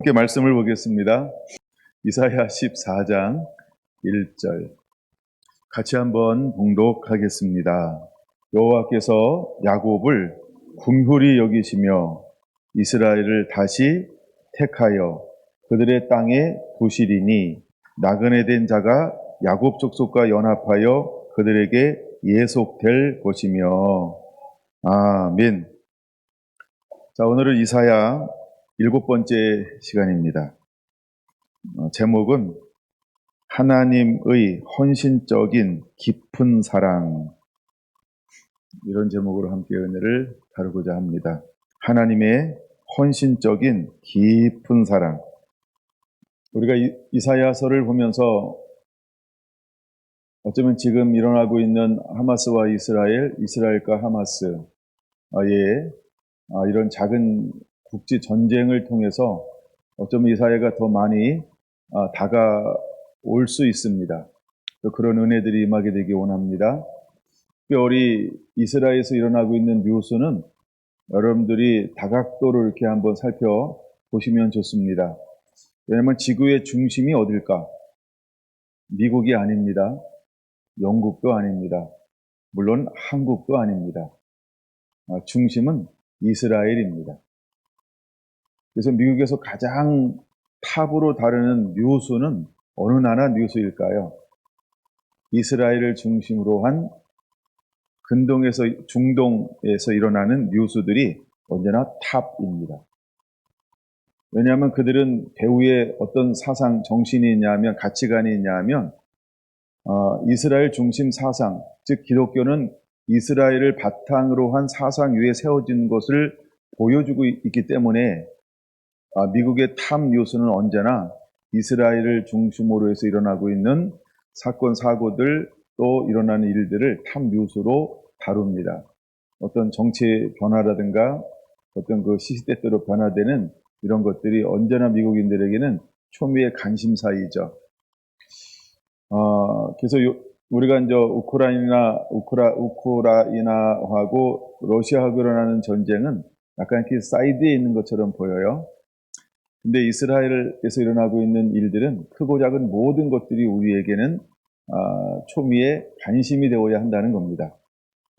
함께 말씀을 보겠습니다. 이사야 14장 1절 같이 한번 봉독하겠습니다. 여호와께서 야곱을 긍휼히 여기시며 이스라엘을 다시 택하여 그들의 땅에 두시리니 나그네 된 자가 야곱 족속과 연합하여 그들에게 예속될 것이며. 아멘. 자, 오늘은 이사야 7번째 시간입니다. 제목은 하나님의 헌신적인 깊은 사랑, 이런 제목으로 함께 은혜를 다루고자 합니다. 하나님의 헌신적인 깊은 사랑. 우리가 이사야서를 보면서 어쩌면 지금 일어나고 있는 하마스와 이스라엘과 하마스의 이런 작은 국지 전쟁을 통해서 어쩌면 이사야가 더 많이 다가올 수 있습니다. 또 그런 은혜들이 임하게 되기 원합니다. 특별히 이스라엘에서 일어나고 있는 뉴스는 여러분들이 다각도로 이렇게 한번 살펴보시면 좋습니다. 왜냐하면 지구의 중심이 어딜까? 미국이 아닙니다. 영국도 아닙니다. 물론 한국도 아닙니다. 중심은 이스라엘입니다. 그래서 미국에서 가장 탑으로 다루는 뉴스는 어느 나라 뉴스일까요? 이스라엘을 중심으로 한 중동에서 일어나는 뉴스들이 언제나 탑입니다. 왜냐하면 그들은 배후에 어떤 사상, 정신이 있냐면, 가치관이 있냐면 이스라엘 중심 사상, 즉 기독교는 이스라엘을 바탕으로 한 사상 위에 세워진 것을 보여주고 있기 때문에 미국의 탑 뉴스는 언제나 이스라엘을 중심으로 해서 일어나고 있는 사건, 사고들, 또 일어나는 일들을 탑 뉴스로 다룹니다. 어떤 정치 변화라든가 어떤 그 시시때때로 변화되는 이런 것들이 언제나 미국인들에게는 초미의 관심사이죠. 그래서 우리가 이제 우크라이나하고 러시아하고 일어나는 전쟁은 약간 이렇게 사이드에 있는 것처럼 보여요. 근데 이스라엘에서 일어나고 있는 일들은 크고 작은 모든 것들이 우리에게는 초미의 관심이 되어야 한다는 겁니다.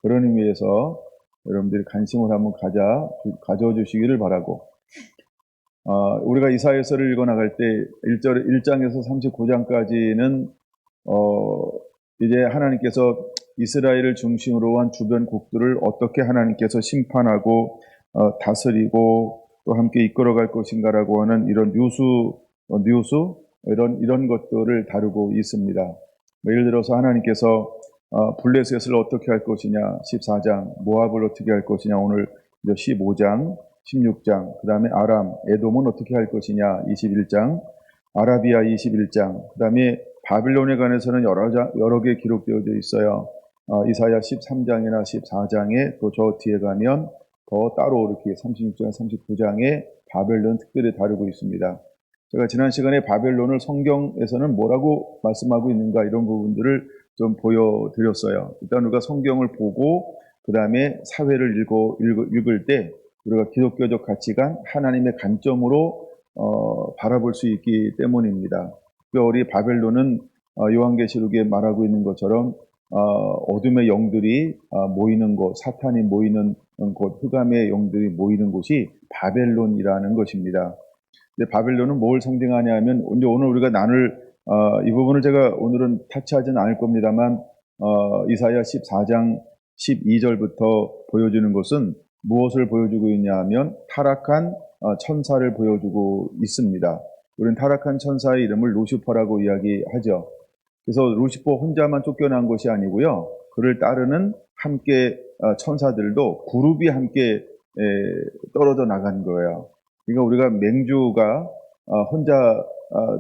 그런 의미에서 여러분들이 관심을 한번 가져주시기를 바라고, 우리가 이사야서를 읽어나갈 때 1장에서 39장까지는 이제 하나님께서 이스라엘을 중심으로 한 주변 국들을 어떻게 하나님께서 심판하고 다스리고 또 함께 이끌어갈 것인가라고 하는 이런 뉴스 이런 것들을 다루고 있습니다. 예를 들어서 하나님께서 블레셋을 어떻게 할 것이냐 14장, 모압을 어떻게 할 것이냐 오늘 15장, 16장, 그 다음에 아람, 에돔은 어떻게 할 것이냐 21장, 아라비아 21장, 그 다음에 바빌론에 관해서는 여러 개 기록되어져 있어요. 이사야 13장이나 14장에 또 저 뒤에 가면 더 따로 이렇게 36장, 39장에 바벨론 특별히 다루고 있습니다. 제가 지난 시간에 바벨론을 성경에서는 뭐라고 말씀하고 있는가 이런 부분들을 좀 보여드렸어요. 일단 우리가 성경을 보고 그 다음에 사회를 읽을 때 우리가 기독교적 가치관, 하나님의 관점으로 바라볼 수 있기 때문입니다. 특별히 바벨론은 요한계시록에 말하고 있는 것처럼 어둠의 영들이 모이는 곳, 사탄이 모이는 곳, 흑암의 영들이 모이는 곳이 바벨론이라는 것입니다. 근데 바벨론은 뭘 상징하냐 하면, 오늘 우리가 나눌 이 부분을 제가 오늘은 타치하지는 않을 겁니다만 이사야 14장 12절부터 보여주는 것은 무엇을 보여주고 있냐 하면 타락한 천사를 보여주고 있습니다. 우리는 타락한 천사의 이름을 루시퍼라고 이야기하죠. 그래서 루시퍼 혼자만 쫓겨난 것이 아니고요. 그를 따르는 함께 천사들도 그룹이 함께 떨어져 나간 거예요. 그러니까 우리가 맹주가 혼자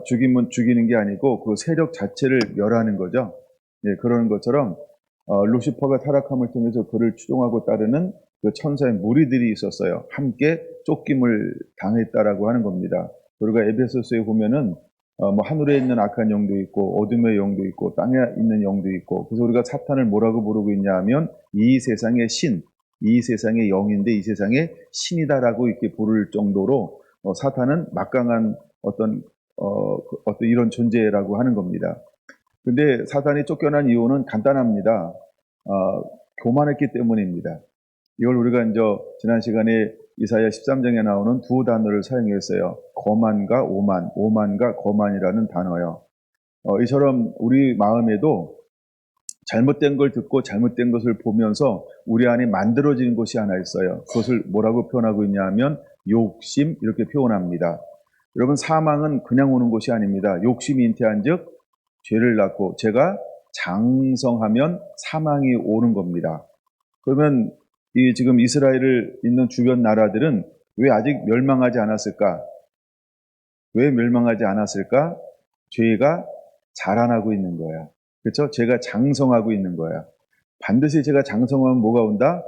죽이는 게 아니고 그 세력 자체를 멸하는 거죠. 그런 것처럼 루시퍼가 타락함을 통해서 그를 추종하고 따르는 그 천사의 무리들이 있었어요. 함께 쫓김을 당했다라고 하는 겁니다. 우리가 에베소서에 보면은 뭐 하늘에 있는 악한 영도 있고 어둠의 영도 있고 땅에 있는 영도 있고, 그래서 우리가 사탄을 뭐라고 부르고 있냐 하면 이 세상의 신, 이 세상의 영인데 이 세상의 신이다라고 이렇게 부를 정도로 사탄은 막강한 어떤 이런 존재라고 하는 겁니다. 근데 사탄이 쫓겨난 이유는 간단합니다. 교만했기 때문입니다. 이걸 우리가 이제 지난 시간에 이사야 13장에 나오는 두 단어를 사용했어요. 거만과 오만, 오만과 거만이라는 단어요. 이처럼 우리 마음에도 잘못된 걸 듣고 잘못된 것을 보면서 우리 안에 만들어지는 것이 하나 있어요. 그것을 뭐라고 표현하고 있냐 하면 욕심, 이렇게 표현합니다. 여러분, 사망은 그냥 오는 것이 아닙니다. 욕심이 잉태한 즉 죄를 낳고 죄가 장성하면 사망이 오는 겁니다. 그러면 이 지금 이스라엘을 있는 주변 나라들은 왜 아직 멸망하지 않았을까? 왜 멸망하지 않았을까? 죄가 자라나고 있는 거야. 그렇죠? 죄가 장성하고 있는 거야. 반드시 죄가 장성하면 뭐가 온다?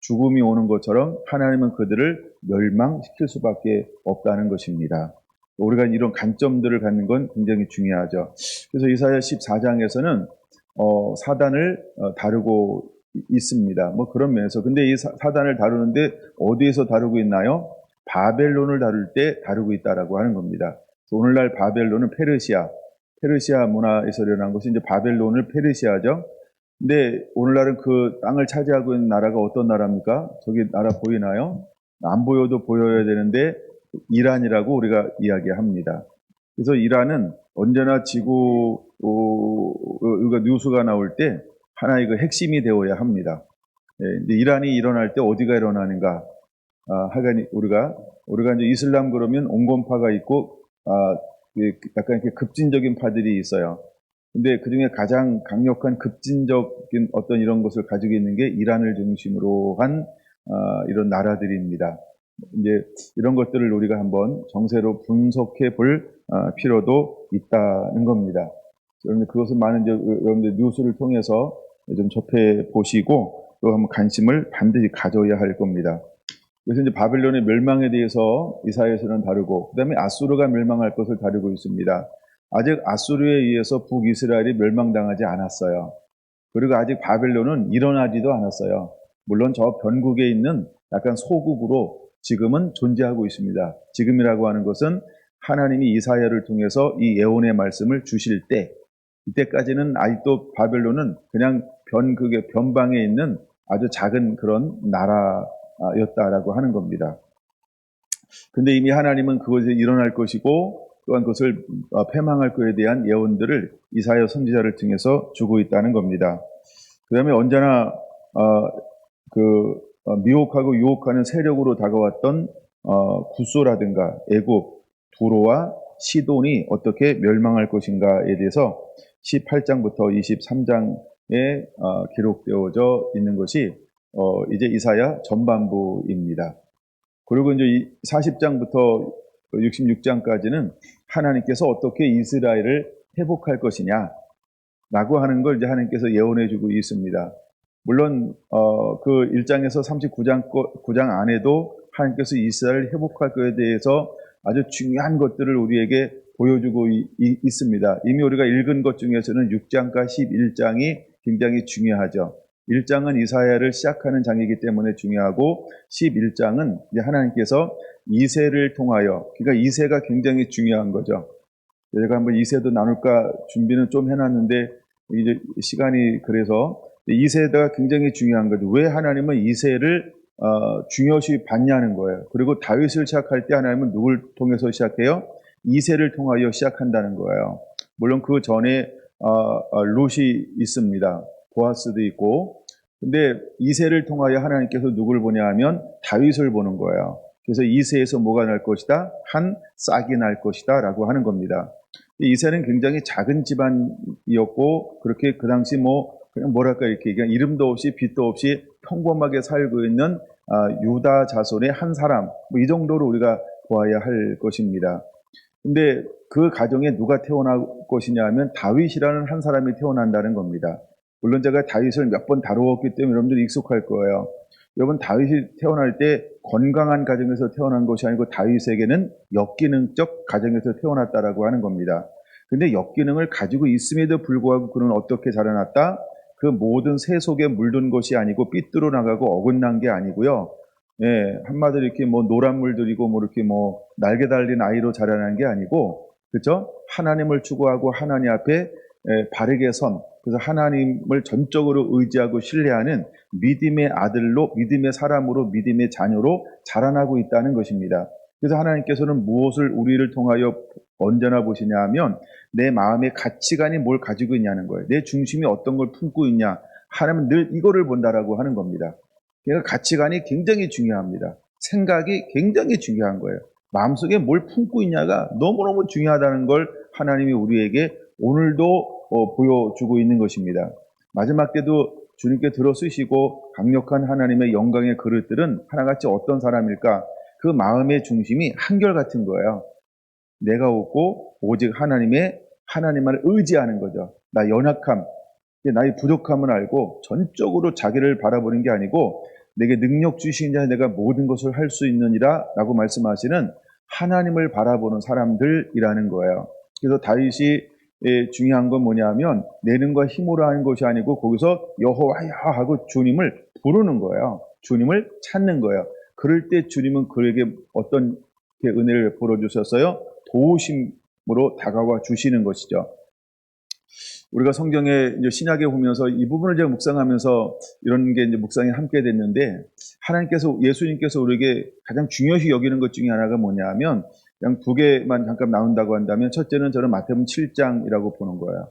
죽음이 오는 것처럼 하나님은 그들을 멸망시킬 수밖에 없다는 것입니다. 우리가 이런 관점들을 갖는 건 굉장히 중요하죠. 그래서 이사야 14장에서는 사단을 다루고 있습니다. 뭐 그런 면에서. 근데 이 사단을 다루는데 어디에서 다루고 있나요? 바벨론을 다룰 때 다루고 있다라고 하는 겁니다. 오늘날 바벨론은 페르시아 문화에서 일어난 것이 이제 바벨론을 페르시아죠. 근데 오늘날은 그 땅을 차지하고 있는 나라가 어떤 나라입니까? 저기 나라 보이나요? 안 보여도 보여야 되는데 이란이라고 우리가 이야기합니다. 그래서 이란은 언제나 이거 뉴스가 나올 때 하나의 그 핵심이 되어야 합니다. 근데 이란이 일어날 때 어디가 일어나는가? 하여간 우리가 이제 이슬람 그러면 온건파가 있고 약간 이렇게 급진적인 파들이 있어요. 근데 그 중에 가장 강력한 급진적인 어떤 이런 것을 가지고 있는 게 이란을 중심으로 한 이런 나라들입니다. 이제 이런 것들을 우리가 한번 정세로 분석해 볼 필요도 있다는 겁니다. 여러분들 그것은 많은 여러분들 뉴스를 통해서 좀 접해 보시고 또 한번 관심을 반드시 가져야 할 겁니다. 그래서 이제 바벨론의 멸망에 대해서 이사야서는 다루고, 그 다음에 아수르가 멸망할 것을 다루고 있습니다. 아직 아수르에 의해서 북이스라엘이 멸망당하지 않았어요. 그리고 아직 바벨론은 일어나지도 않았어요. 물론 저 변국에 있는 약간 소국으로 지금은 존재하고 있습니다. 지금이라고 하는 것은 하나님이 이사야를 통해서 이 예언의 말씀을 주실 때, 이때까지는 아직도 바벨론은 그냥 변방에 있는 아주 작은 그런 나라였다라고 하는 겁니다. 근데 이미 하나님은 그것이 일어날 것이고 또한 그것을 패망할 것에 대한 예언들을 이사야 선지자를 통해서 주고 있다는 겁니다. 그 다음에 언제나 미혹하고 유혹하는 세력으로 다가왔던 구소라든가 애굽, 두로와 시돈이 어떻게 멸망할 것인가에 대해서 18장부터 23장에 기록되어져 있는 것이 이제 이사야 전반부입니다. 그리고 이제 40장부터 66장까지는 하나님께서 어떻게 이스라엘을 회복할 것이냐 라고 하는 걸 이제 하나님께서 예언해 주고 있습니다. 물론 그 1장에서 39장 안에도 하나님께서 이스라엘을 회복할 것에 대해서 아주 중요한 것들을 우리에게 보여주고 있습니다. 이미 우리가 읽은 것 중에서는 6장과 11장이 굉장히 중요하죠. 1장은 이사야를 시작하는 장이기 때문에 중요하고 11장은 이제 하나님께서 이새를 통하여, 그러니까 이새가 굉장히 중요한 거죠. 제가 한번 이새도 나눌까 준비는 좀 해놨는데 이제 시간이 그래서 이새가 굉장히 중요한 거죠. 왜 하나님은 이새를 중요시 받냐는 거예요. 그리고 다윗을 시작할 때 하나님은 누굴 통해서 시작해요? 이새를 통하여 시작한다는 거예요. 물론 그 전에 룻이 있습니다. 보아스도 있고. 근데 이새를 통하여 하나님께서 누굴 보냐 하면 다윗을 보는 거예요. 그래서 이새에서 뭐가 날 것이다? 한 싹이 날 것이다 라고 하는 겁니다. 이새는 굉장히 작은 집안이었고 그렇게 그 당시 그냥 뭐랄까 이렇게 그냥 이름도 없이 빛도 없이 평범하게 살고 있는 유다 자손의 한 사람, 이 정도로 우리가 보아야 할 것입니다. 근데 그 가정에 누가 태어날 것이냐 하면 다윗이라는 한 사람이 태어난다는 겁니다. 물론 제가 다윗을 몇 번 다루었기 때문에 여러분들이 익숙할 거예요. 여러분, 다윗이 태어날 때 건강한 가정에서 태어난 것이 아니고 다윗에게는 역기능적 가정에서 태어났다라고 하는 겁니다. 근데 역기능을 가지고 있음에도 불구하고 그는 어떻게 자라났다? 그 모든 새 속에 물든 것이 아니고 삐뚤어 나가고 어긋난 게 아니고요. 예, 한마디로 이렇게 뭐 노란 물 들이고 뭐 이렇게 뭐 날개 달린 아이로 자라난 게 아니고, 그죠? 하나님을 추구하고 하나님 앞에 바르게 선, 그래서 하나님을 전적으로 의지하고 신뢰하는 믿음의 아들로, 믿음의 사람으로, 믿음의 자녀로 자라나고 있다는 것입니다. 그래서 하나님께서는 무엇을 우리를 통하여 언제나 보시냐 하면 내 마음의 가치관이 뭘 가지고 있냐는 거예요. 내 중심이 어떤 걸 품고 있냐. 하나님은 늘 이거를 본다라고 하는 겁니다. 그러니까 가치관이 굉장히 중요합니다. 생각이 굉장히 중요한 거예요. 마음속에 뭘 품고 있냐가 너무너무 중요하다는 걸 하나님이 우리에게 오늘도 보여주고 있는 것입니다. 마지막 때도 주님께 들어 쓰시고 강력한 하나님의 영광의 그릇들은 하나같이 어떤 사람일까? 그 마음의 중심이 한결같은 거예요. 내가 없고 오직 하나님만을 의지하는 거죠. 나 연약함, 나의 부족함을 알고 전적으로 자기를 바라보는 게 아니고 내게 능력 주신 자 내가 모든 것을 할 수 있느니라 라고 말씀하시는 하나님을 바라보는 사람들이라는 거예요. 그래서 다윗이 중요한 건 뭐냐면 내 능과 힘으로 하는 것이 아니고 거기서 여호와야 하고 주님을 부르는 거예요. 주님을 찾는 거예요. 그럴 때 주님은 그에게 어떤 은혜를 베풀어 주셨어요? 도우심으로 다가와 주시는 것이죠. 우리가 성경에 이제 신약에 보면서 이 부분을 제가 묵상하면서 이런 게 이제 묵상이 함께 됐는데, 예수님께서 우리에게 가장 중요시 여기는 것 중에 하나가 뭐냐면 그냥 두 개만 잠깐 나온다고 한다면, 첫째는 저는 마태복음 7장이라고 보는 거예요.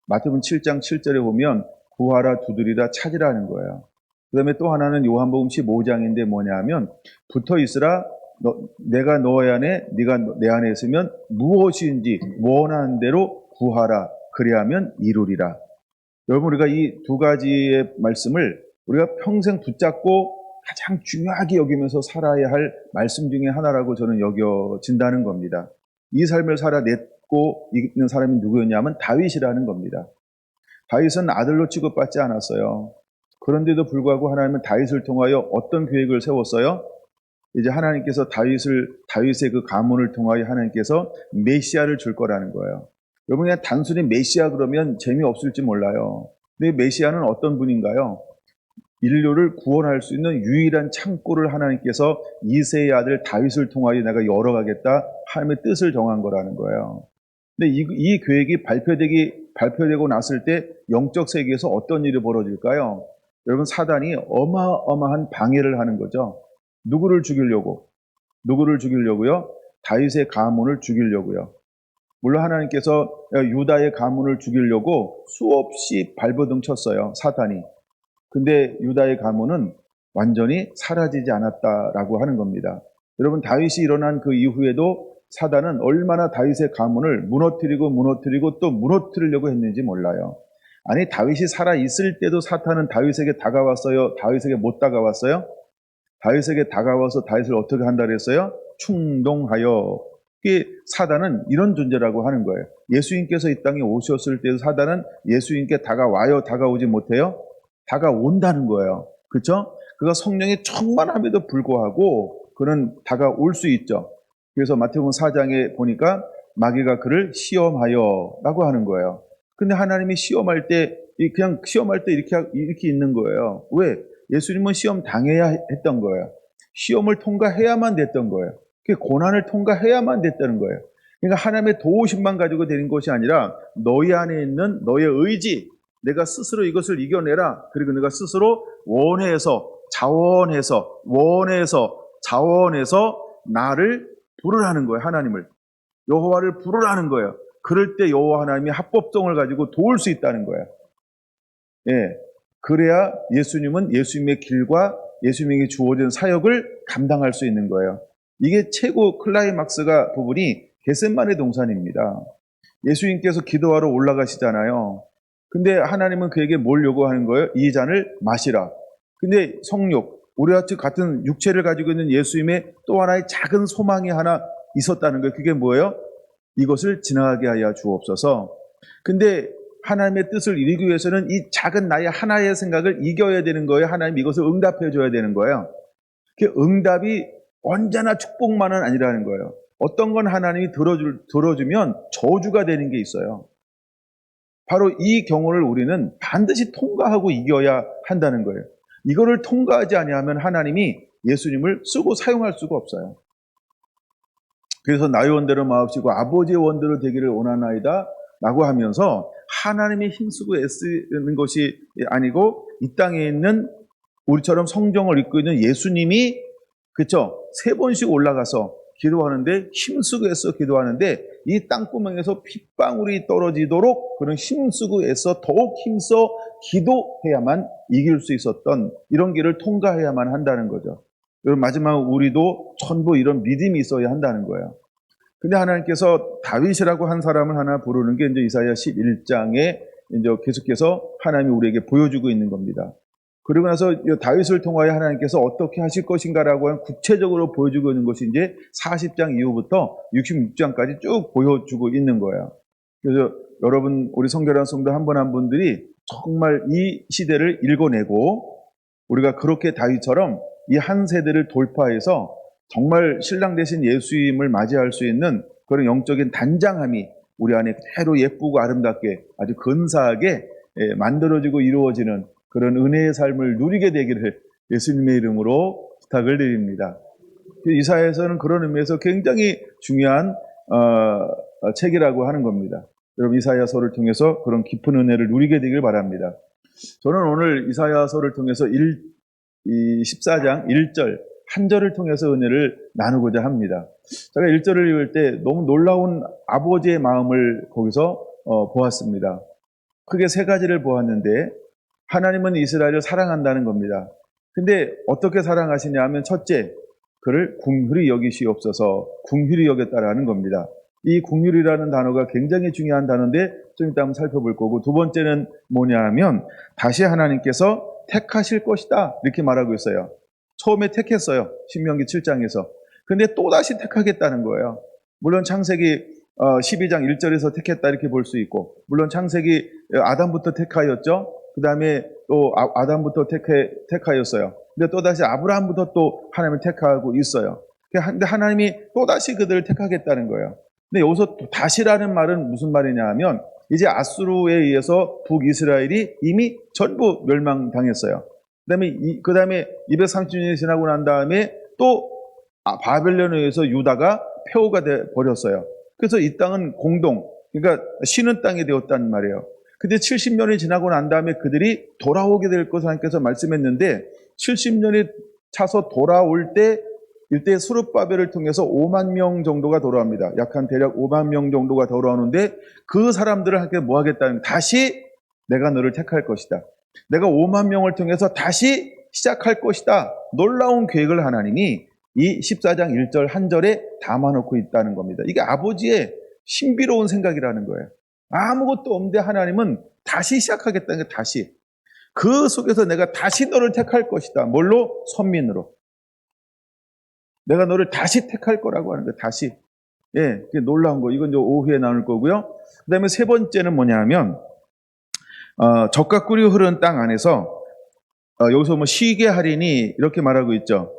마태복음 7장 7절에 보면 구하라 두드리라 찾으라는 거예요. 그 다음에 또 하나는 요한복음 15장인데 뭐냐면 붙어 있으라 내가 너 안에 네가 내 안에 있으면 무엇인지 원하는 대로 구하라 그리하면 이루리라. 여러분, 우리가 이 두 가지의 말씀을 우리가 평생 붙잡고 가장 중요하게 여기면서 살아야 할 말씀 중에 하나라고 저는 여겨진다는 겁니다. 이 삶을 살아냈고 있는 사람이 누구였냐면 다윗이라는 겁니다. 다윗은 아들로 취급받지 않았어요. 그런데도 불구하고 하나님은 다윗을 통하여 어떤 계획을 세웠어요? 이제 하나님께서 다윗의 그 가문을 통하여 하나님께서 메시아를 줄 거라는 거예요. 여러분, 그냥 단순히 메시아 그러면 재미없을지 몰라요. 근데 메시아는 어떤 분인가요? 인류를 구원할 수 있는 유일한 창고를 하나님께서 이새의 아들 다윗을 통하여 내가 열어가겠다 하나님의 뜻을 정한 거라는 거예요. 근데 이 계획이 발표되고 났을 때 영적 세계에서 어떤 일이 벌어질까요? 여러분, 사단이 어마어마한 방해를 하는 거죠. 누구를 죽이려고요? 다윗의 가문을 죽이려고요. 물론 하나님께서 유다의 가문을 죽이려고 수없이 발버둥 쳤어요, 사탄이. 근데 유다의 가문은 완전히 사라지지 않았다라고 하는 겁니다. 여러분, 다윗이 일어난 그 이후에도 사단은 얼마나 다윗의 가문을 무너뜨리고 또 무너뜨리려고 했는지 몰라요. 아니, 다윗이 살아있을 때도 사탄은 다윗에게 다가왔어요? 다윗에게 못 다가왔어요? 다윗에게 다가와서 다윗을 어떻게 한다 그랬어요? 충동하여. 사단은 이런 존재라고 하는 거예요. 예수님께서 이 땅에 오셨을 때도 사단은 예수님께 다가와요? 다가오지 못해요? 다가온다는 거예요. 그렇죠? 그가 성령이 충만함에도 불구하고 그는 다가올 수 있죠. 그래서 마태복음 4장에 보니까 마귀가 그를 시험하여 라고 하는 거예요. 근데 하나님이 시험할 때 이렇게 있는 거예요. 왜? 예수님은 시험 당해야 했던 거예요. 시험을 통과해야만 됐던 거예요. 고난을 통과해야만 됐다는 거예요. 그러니까 하나님의 도우심만 가지고 되는 것이 아니라 너희 안에 있는 너의 의지, 내가 스스로 이것을 이겨내라. 그리고 내가 스스로 원해서 자원해서 나를 부르라는 거예요. 하나님을. 여호와를 부르라는 거예요. 그럴 때 여호와 하나님이 합법성을 가지고 도울 수 있다는 거예요. 예. 그래야 예수님은 예수님의 길과 예수님에게 주어진 사역을 감당할 수 있는 거예요. 이게 최고 클라이막스가 부분이 겟세마네 동산입니다. 예수님께서 기도하러 올라가시잖아요. 근데 하나님은 그에게 뭘 요구하는 거예요? 이 잔을 마시라. 근데 성욕, 우리와 같은 육체를 가지고 있는 예수님의 또 하나의 작은 소망이 하나 있었다는 거예요. 그게 뭐예요? 이것을 지나가게 하여 주옵소서. 근데 하나님의 뜻을 이루기 위해서는 이 작은 나의 하나의 생각을 이겨야 되는 거예요. 하나님 이것을 응답해 줘야 되는 거예요. 그 응답이 언제나 축복만은 아니라는 거예요. 어떤 건 하나님이 들어주면 저주가 되는 게 있어요. 바로 이 경우를 우리는 반드시 통과하고 이겨야 한다는 거예요. 이거를 통과하지 아니하면 하나님이 예수님을 쓰고 사용할 수가 없어요. 그래서 나의 원대로 마옵시고 아버지의 원대로 되기를 원하나이다 라고 하면서 하나님이 힘쓰고 애쓰는 것이 아니고 이 땅에 있는 우리처럼 성경을 읽고 있는 예수님이 그쵸? 3번씩 올라가서 기도하는데 힘쓰고 애써 기도하는데 이 땅구멍에서 핏방울이 떨어지도록 그런 힘쓰고 애써 더욱 힘써 기도해야만 이길 수 있었던 이런 길을 통과해야만 한다는 거죠. 그리고 마지막 우리도 전부 이런 믿음이 있어야 한다는 거예요. 근데 하나님께서 다윗이라고 한 사람을 하나 부르는 게 이제 이사야 11장에 이제 계속해서 하나님이 우리에게 보여주고 있는 겁니다. 그리고 나서 다윗을 통하여 하나님께서 어떻게 하실 것인가라고 하는 구체적으로 보여주고 있는 것이 이제 40장 이후부터 66장까지 쭉 보여주고 있는 거예요. 그래서 여러분, 우리 성결한 성도 한 분 한 분들이 정말 이 시대를 읽어내고 우리가 그렇게 다윗처럼 이 한 세대를 돌파해서 정말 신랑 되신 예수님을 맞이할 수 있는 그런 영적인 단장함이 우리 안에 그대로 예쁘고 아름답게 아주 근사하게 만들어지고 이루어지는 그런 은혜의 삶을 누리게 되기를 예수님의 이름으로 부탁을 드립니다. 이사야에서는 그런 의미에서 굉장히 중요한 책이라고 하는 겁니다. 여러분, 이사야서를 통해서 그런 깊은 은혜를 누리게 되길 바랍니다. 저는 오늘 이사야서를 통해서 14장 1절 한 절을 통해서 은혜를 나누고자 합니다. 제가 1절을 읽을 때 너무 놀라운 아버지의 마음을 거기서 보았습니다. 크게 3가지를 보았는데 하나님은 이스라엘을 사랑한다는 겁니다. 근데 어떻게 사랑하시냐 하면 첫째, 그를 긍휼히 여기시옵소서, 긍휼히 여겼다라는 겁니다. 이 긍휼이라는 단어가 굉장히 중요한 단어인데 좀 이따 한번 살펴볼 거고, 두 번째는 뭐냐 하면 다시 하나님께서 택하실 것이다 이렇게 말하고 있어요. 처음에 택했어요. 신명기 7장에서. 근데 또다시 택하겠다는 거예요. 물론 창세기 12장 1절에서 택했다 이렇게 볼 수 있고, 물론 창세기 아담부터 택하였죠. 그 다음에 또 아담부터 택하였어요. 근데 또다시 아브라함부터 또 하나님을 택하고 있어요. 근데 하나님이 또다시 그들을 택하겠다는 거예요. 근데 여기서 또 다시라는 말은 무슨 말이냐 하면 이제 아수르에 의해서 북이스라엘이 이미 전부 멸망당했어요. 그 다음에 230년이 지나고 난 다음에 또 바벨론에 의해서 유다가 폐허가 돼 버렸어요. 그래서 이 땅은 공동, 그러니까 쉬는 땅이 되었단 말이에요. 근데 70년이 지나고 난 다음에 그들이 돌아오게 될 것을 하나님께서 말씀했는데 70년이 차서 돌아올 때 이때 스룹바벨을 통해서 5만 명 정도가 돌아옵니다. 약 한 대략 5만 명 정도가 돌아오는데 그 사람들을 함께 뭐 하겠다는, 다시 내가 너를 택할 것이다. 내가 5만 명을 통해서 다시 시작할 것이다. 놀라운 계획을 하나님이 이 14장 1절 한 절에 담아놓고 있다는 겁니다. 이게 아버지의 신비로운 생각이라는 거예요. 아무것도 없는데 하나님은 다시 시작하겠다는 게, 다시. 그 속에서 내가 다시 너를 택할 것이다. 뭘로? 선민으로. 내가 너를 다시 택할 거라고 하는 거예요. 다시. 예, 그게 놀라운 거. 이건 이제 오후에 나눌 거고요. 그 다음에 3번째는 뭐냐 하면, 젖과 꿀이 흐르는 땅 안에서, 여기서 뭐 쉬게 하리니 이렇게 말하고 있죠.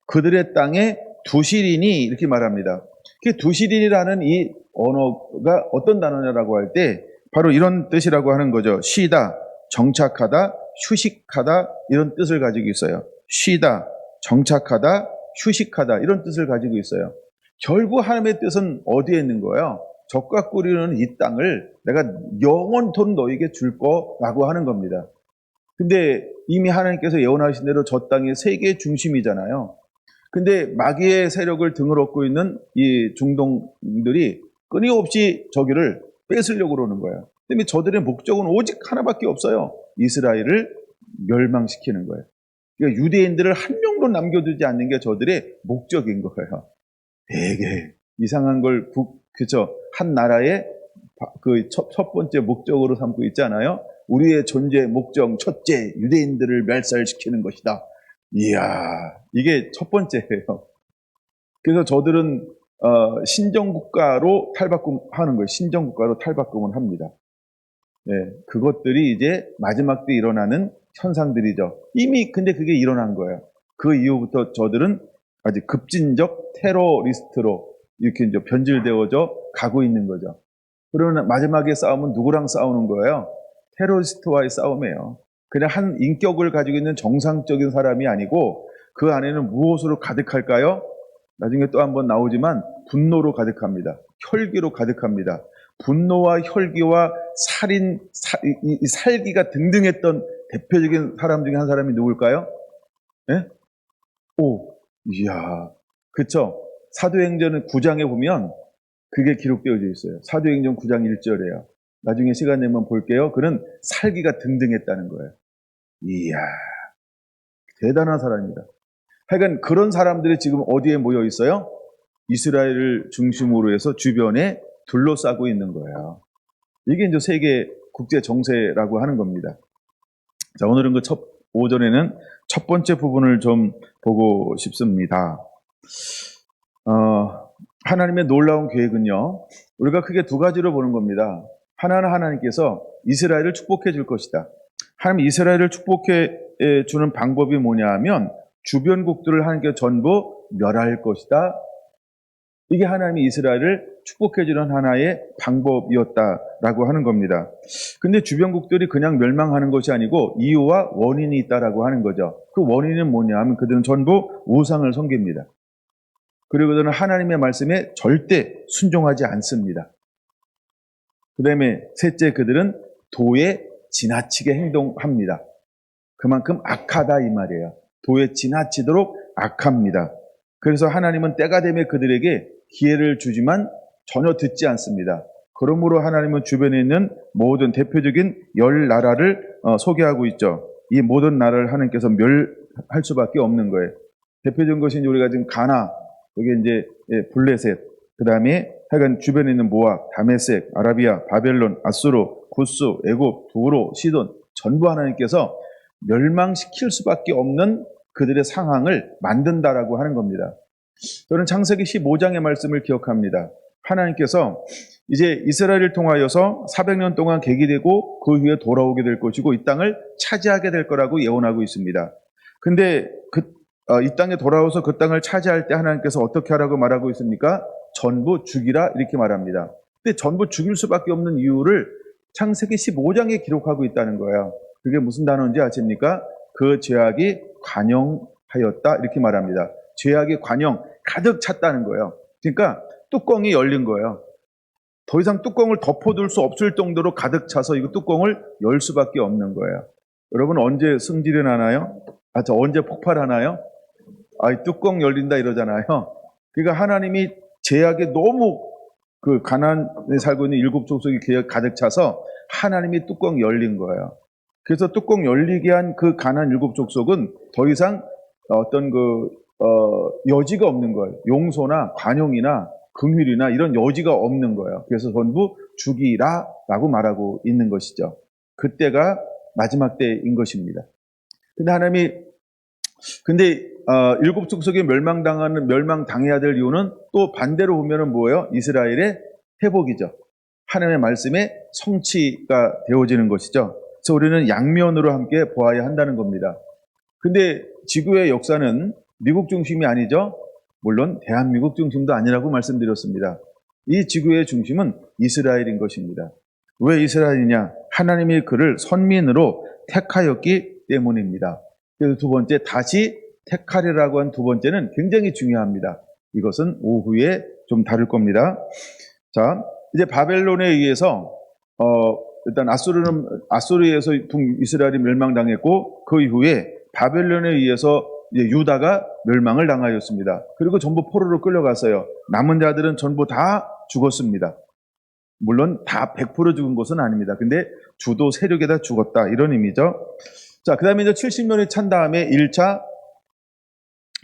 그들의 땅에 두시리니 이렇게 말합니다. 그 두시리라는 이 언어가 어떤 단어냐라고 할 때 바로 이런 뜻이라고 하는 거죠. 쉬다, 정착하다, 휴식하다 이런 뜻을 가지고 있어요. 쉬다, 정착하다, 휴식하다 이런 뜻을 가지고 있어요. 결국 하나님의 뜻은 어디에 있는 거예요? 젖과 꿀이는 이 땅을 내가 영원토록 너에게 줄 거라고 하는 겁니다. 근데 이미 하나님께서 예언하신 대로 저 땅이 세계의 중심이잖아요. 근데 마귀의 세력을 등을 업고 있는 이 중동들이 끊임없이 저기를 뺏으려고 그러는 거예요. 때문에 저들의 목적은 오직 하나밖에 없어요. 이스라엘을 멸망시키는 거예요. 그러니까 유대인들을 한 명도 남겨두지 않는 게 저들의 목적인 거예요. 되게 이상한 걸 그쵸? 한 나라의 그 첫 번째 목적으로 삼고 있잖아요. 우리의 존재 목적 첫째, 유대인들을 멸살시키는 것이다. 이야, 이게 첫 번째예요. 그래서 저들은 신정국가로 탈바꿈하는 거예요. 신정국가로 탈바꿈을 합니다. 네, 그것들이 이제 마지막 때 일어나는 현상들이죠. 이미 근데 그게 일어난 거예요. 그 이후부터 저들은 아주 급진적 테러리스트로 이렇게 이제 변질되어져 가고 있는 거죠. 그러나 마지막에 싸움은 누구랑 싸우는 거예요? 테러리스트와의 싸움이에요. 그냥 한 인격을 가지고 있는 정상적인 사람이 아니고 그 안에는 무엇으로 가득할까요? 나중에 또 한번 나오지만 분노로 가득합니다. 혈기로 가득합니다. 분노와 혈기와 이 살기가 등등했던 대표적인 사람 중에 한 사람이 누굴까요? 예? 이야, 그쵸? 사도행전 9장에 보면 그게 기록되어져 있어요. 사도행전 9장 1절에요. 나중에 시간 내면 볼게요. 그는 살기가 등등했다는 거예요. 이야, 대단한 사람입니다. 하여간 그런 사람들이 지금 어디에 모여 있어요? 이스라엘을 중심으로 해서 주변에 둘러싸고 있는 거예요. 이게 이제 세계 국제 정세라고 하는 겁니다. 자, 오늘은 오전에는 첫 번째 부분을 좀 보고 싶습니다. 하나님의 놀라운 계획은요, 우리가 크게 두 가지로 보는 겁니다. 하나는 하나님께서 이스라엘을 축복해 줄 것이다. 하나님 이스라엘을 축복해 주는 방법이 뭐냐 하면 주변국들을 하나님께 전부 멸할 것이다. 이게 하나님이 이스라엘을 축복해 주는 하나의 방법이었다라고 하는 겁니다. 근데 주변국들이 그냥 멸망하는 것이 아니고 이유와 원인이 있다라고 하는 거죠. 그 원인은 뭐냐 하면 그들은 전부 우상을 섬깁니다. 그리고 그들은 하나님의 말씀에 절대 순종하지 않습니다. 그 다음에 셋째, 그들은 도에 지나치게 행동합니다. 그만큼 악하다 이 말이에요. 도에 지나치도록 악합니다. 그래서 하나님은 때가 되면 그들에게 기회를 주지만 전혀 듣지 않습니다. 그러므로 하나님은 주변에 있는 모든 대표적인 10나라를 소개하고 있죠. 이 모든 나라를 하나님께서 멸할 수밖에 없는 거예요. 대표적인 것이 우리가 지금 가나, 여기 이제 블레셋, 그 다음에 하여간 주변에 있는 모압, 다메섹, 아라비아, 바벨론, 아수르, 구스, 애굽, 두로, 시돈 전부 하나님께서 멸망시킬 수밖에 없는 그들의 상황을 만든다라고 하는 겁니다. 저는 창세기 15장의 말씀을 기억합니다. 하나님께서 이제 이스라엘을 통하여서 400년 동안 계기되고 그 후에 돌아오게 될 것이고 이 땅을 차지하게 될 거라고 예언하고 있습니다. 근데 이 땅에 돌아와서 그 땅을 차지할 때 하나님께서 어떻게 하라고 말하고 있습니까? 전부 죽이라 이렇게 말합니다. 근데 전부 죽일 수밖에 없는 이유를 창세기 15장에 기록하고 있다는 거예요. 그게 무슨 단어인지 아십니까? 그 죄악이 관영하였다 이렇게 말합니다. 죄악의 관영 가득 찼다는 거예요. 그러니까 뚜껑이 열린 거예요. 더 이상 뚜껑을 덮어둘 수 없을 정도로 가득 차서 이거 뚜껑을 열 수밖에 없는 거예요. 여러분 언제 승질이 나나요? 언제 폭발하나요? 이 뚜껑 열린다 이러잖아요. 그러니까 하나님이 죄악에 너무 그 가나안에 살고 있는 7 족속이 가득 차서 하나님이 뚜껑 열린 거예요. 그래서 뚜껑 열리게 한 그 가나안 7 족속은 더 이상 어떤 여지가 없는 거예요. 용서나 관용이나 긍휼이나 이런 여지가 없는 거예요. 그래서 전부 죽이라라고 말하고 있는 것이죠. 그때가 마지막 때인 것입니다. 근데 7 족속이 멸망당해야 될 이유는 또 반대로 보면은 뭐예요? 이스라엘의 회복이죠. 하나님의 말씀에 성취가 되어지는 것이죠. 그래서 우리는 양면으로 함께 보아야 한다는 겁니다. 근데 지구의 역사는 미국 중심이 아니죠. 물론 대한민국 중심도 아니라고 말씀드렸습니다. 이 지구의 중심은 이스라엘인 것입니다. 왜 이스라엘이냐? 하나님이 그를 선민으로 택하였기 때문입니다. 그래서 두 번째, 다시 택하리라고 한 두 번째는 굉장히 중요합니다. 이것은 오후에 좀 다룰 겁니다. 자, 이제 바벨론에 의해서 일단 아수르에 의해서 이스라엘이 멸망당했고 그 이후에 바벨론에 의해서 이제 유다가 멸망을 당하였습니다. 그리고 전부 포로로 끌려갔어요. 남은 자들은 전부 다 죽었습니다. 물론 다 100% 죽은 것은 아닙니다. 근데 주도 세력에다 죽었다 이런 의미죠. 자, 그 다음에 이제 70년이 찬 다음에 1차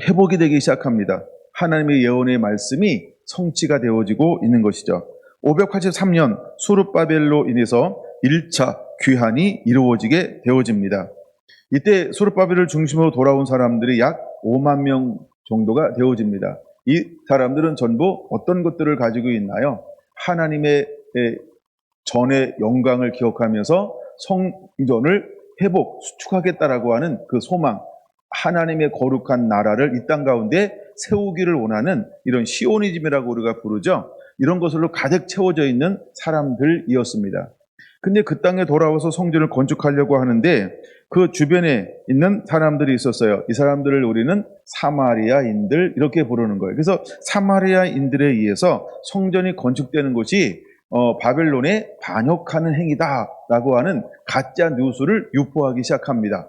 회복이 되기 시작합니다. 하나님의 예언의 말씀이 성취가 되어지고 있는 것이죠. 583년 수르바벨로 인해서 1차 귀환이 이루어지게 되어집니다. 이때 수르바벨을 중심으로 돌아온 사람들이 약 5만 명 정도가 되어집니다. 이 사람들은 전부 어떤 것들을 가지고 있나요? 하나님의 전의 영광을 기억하면서 성전을 수축하겠다라고 하는 그 소망, 하나님의 거룩한 나라를 이 땅 가운데 세우기를 원하는 이런 시오니즘이라고 우리가 부르죠. 이런 것으로 가득 채워져 있는 사람들이었습니다. 근데 그 땅에 돌아와서 성전을 건축하려고 하는데 그 주변에 있는 사람들이 있었어요. 이 사람들을 우리는 사마리아인들 이렇게 부르는 거예요. 그래서 사마리아인들에 의해서 성전이 건축되는 것이 바벨론에 반역하는 행위다라고 하는 가짜 뉴스를 유포하기 시작합니다.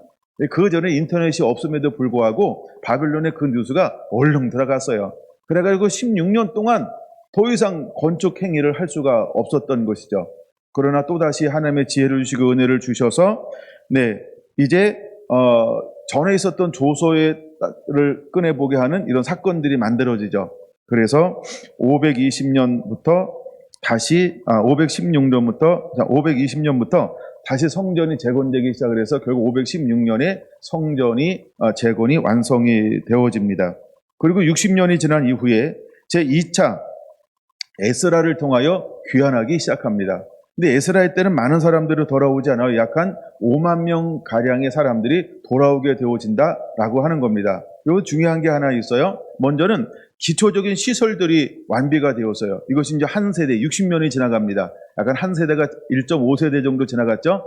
그 전에 인터넷이 없음에도 불구하고 바벨론에 그 뉴스가 얼른 들어갔어요. 그래가지고 16년 동안 더 이상 건축 행위를 할 수가 없었던 것이죠. 그러나 또다시 하나님의 지혜를 주시고 은혜를 주셔서 이제 전에 있었던 조서를 꺼내보게 하는 이런 사건들이 만들어지죠. 그래서 520년부터 다시 520년부터 다시 성전이 재건되기 시작을 해서 결국 516년에 성전이 재건이 완성이 되어집니다. 그리고 60년이 지난 이후에 제2차 에스라를 통하여 귀환하기 시작합니다. 근데 에스라의 때는 많은 사람들이 돌아오지 않아요. 약 한 5만 명 가량의 사람들이 돌아오게 되어진다라고 하는 겁니다. 그리고 중요한 게 하나 있어요. 먼저는 기초적인 시설들이 완비가 되었어요. 이것이 이제 한 세대, 60년이 지나갑니다. 약간 한 세대가 1.5세대 정도 지나갔죠.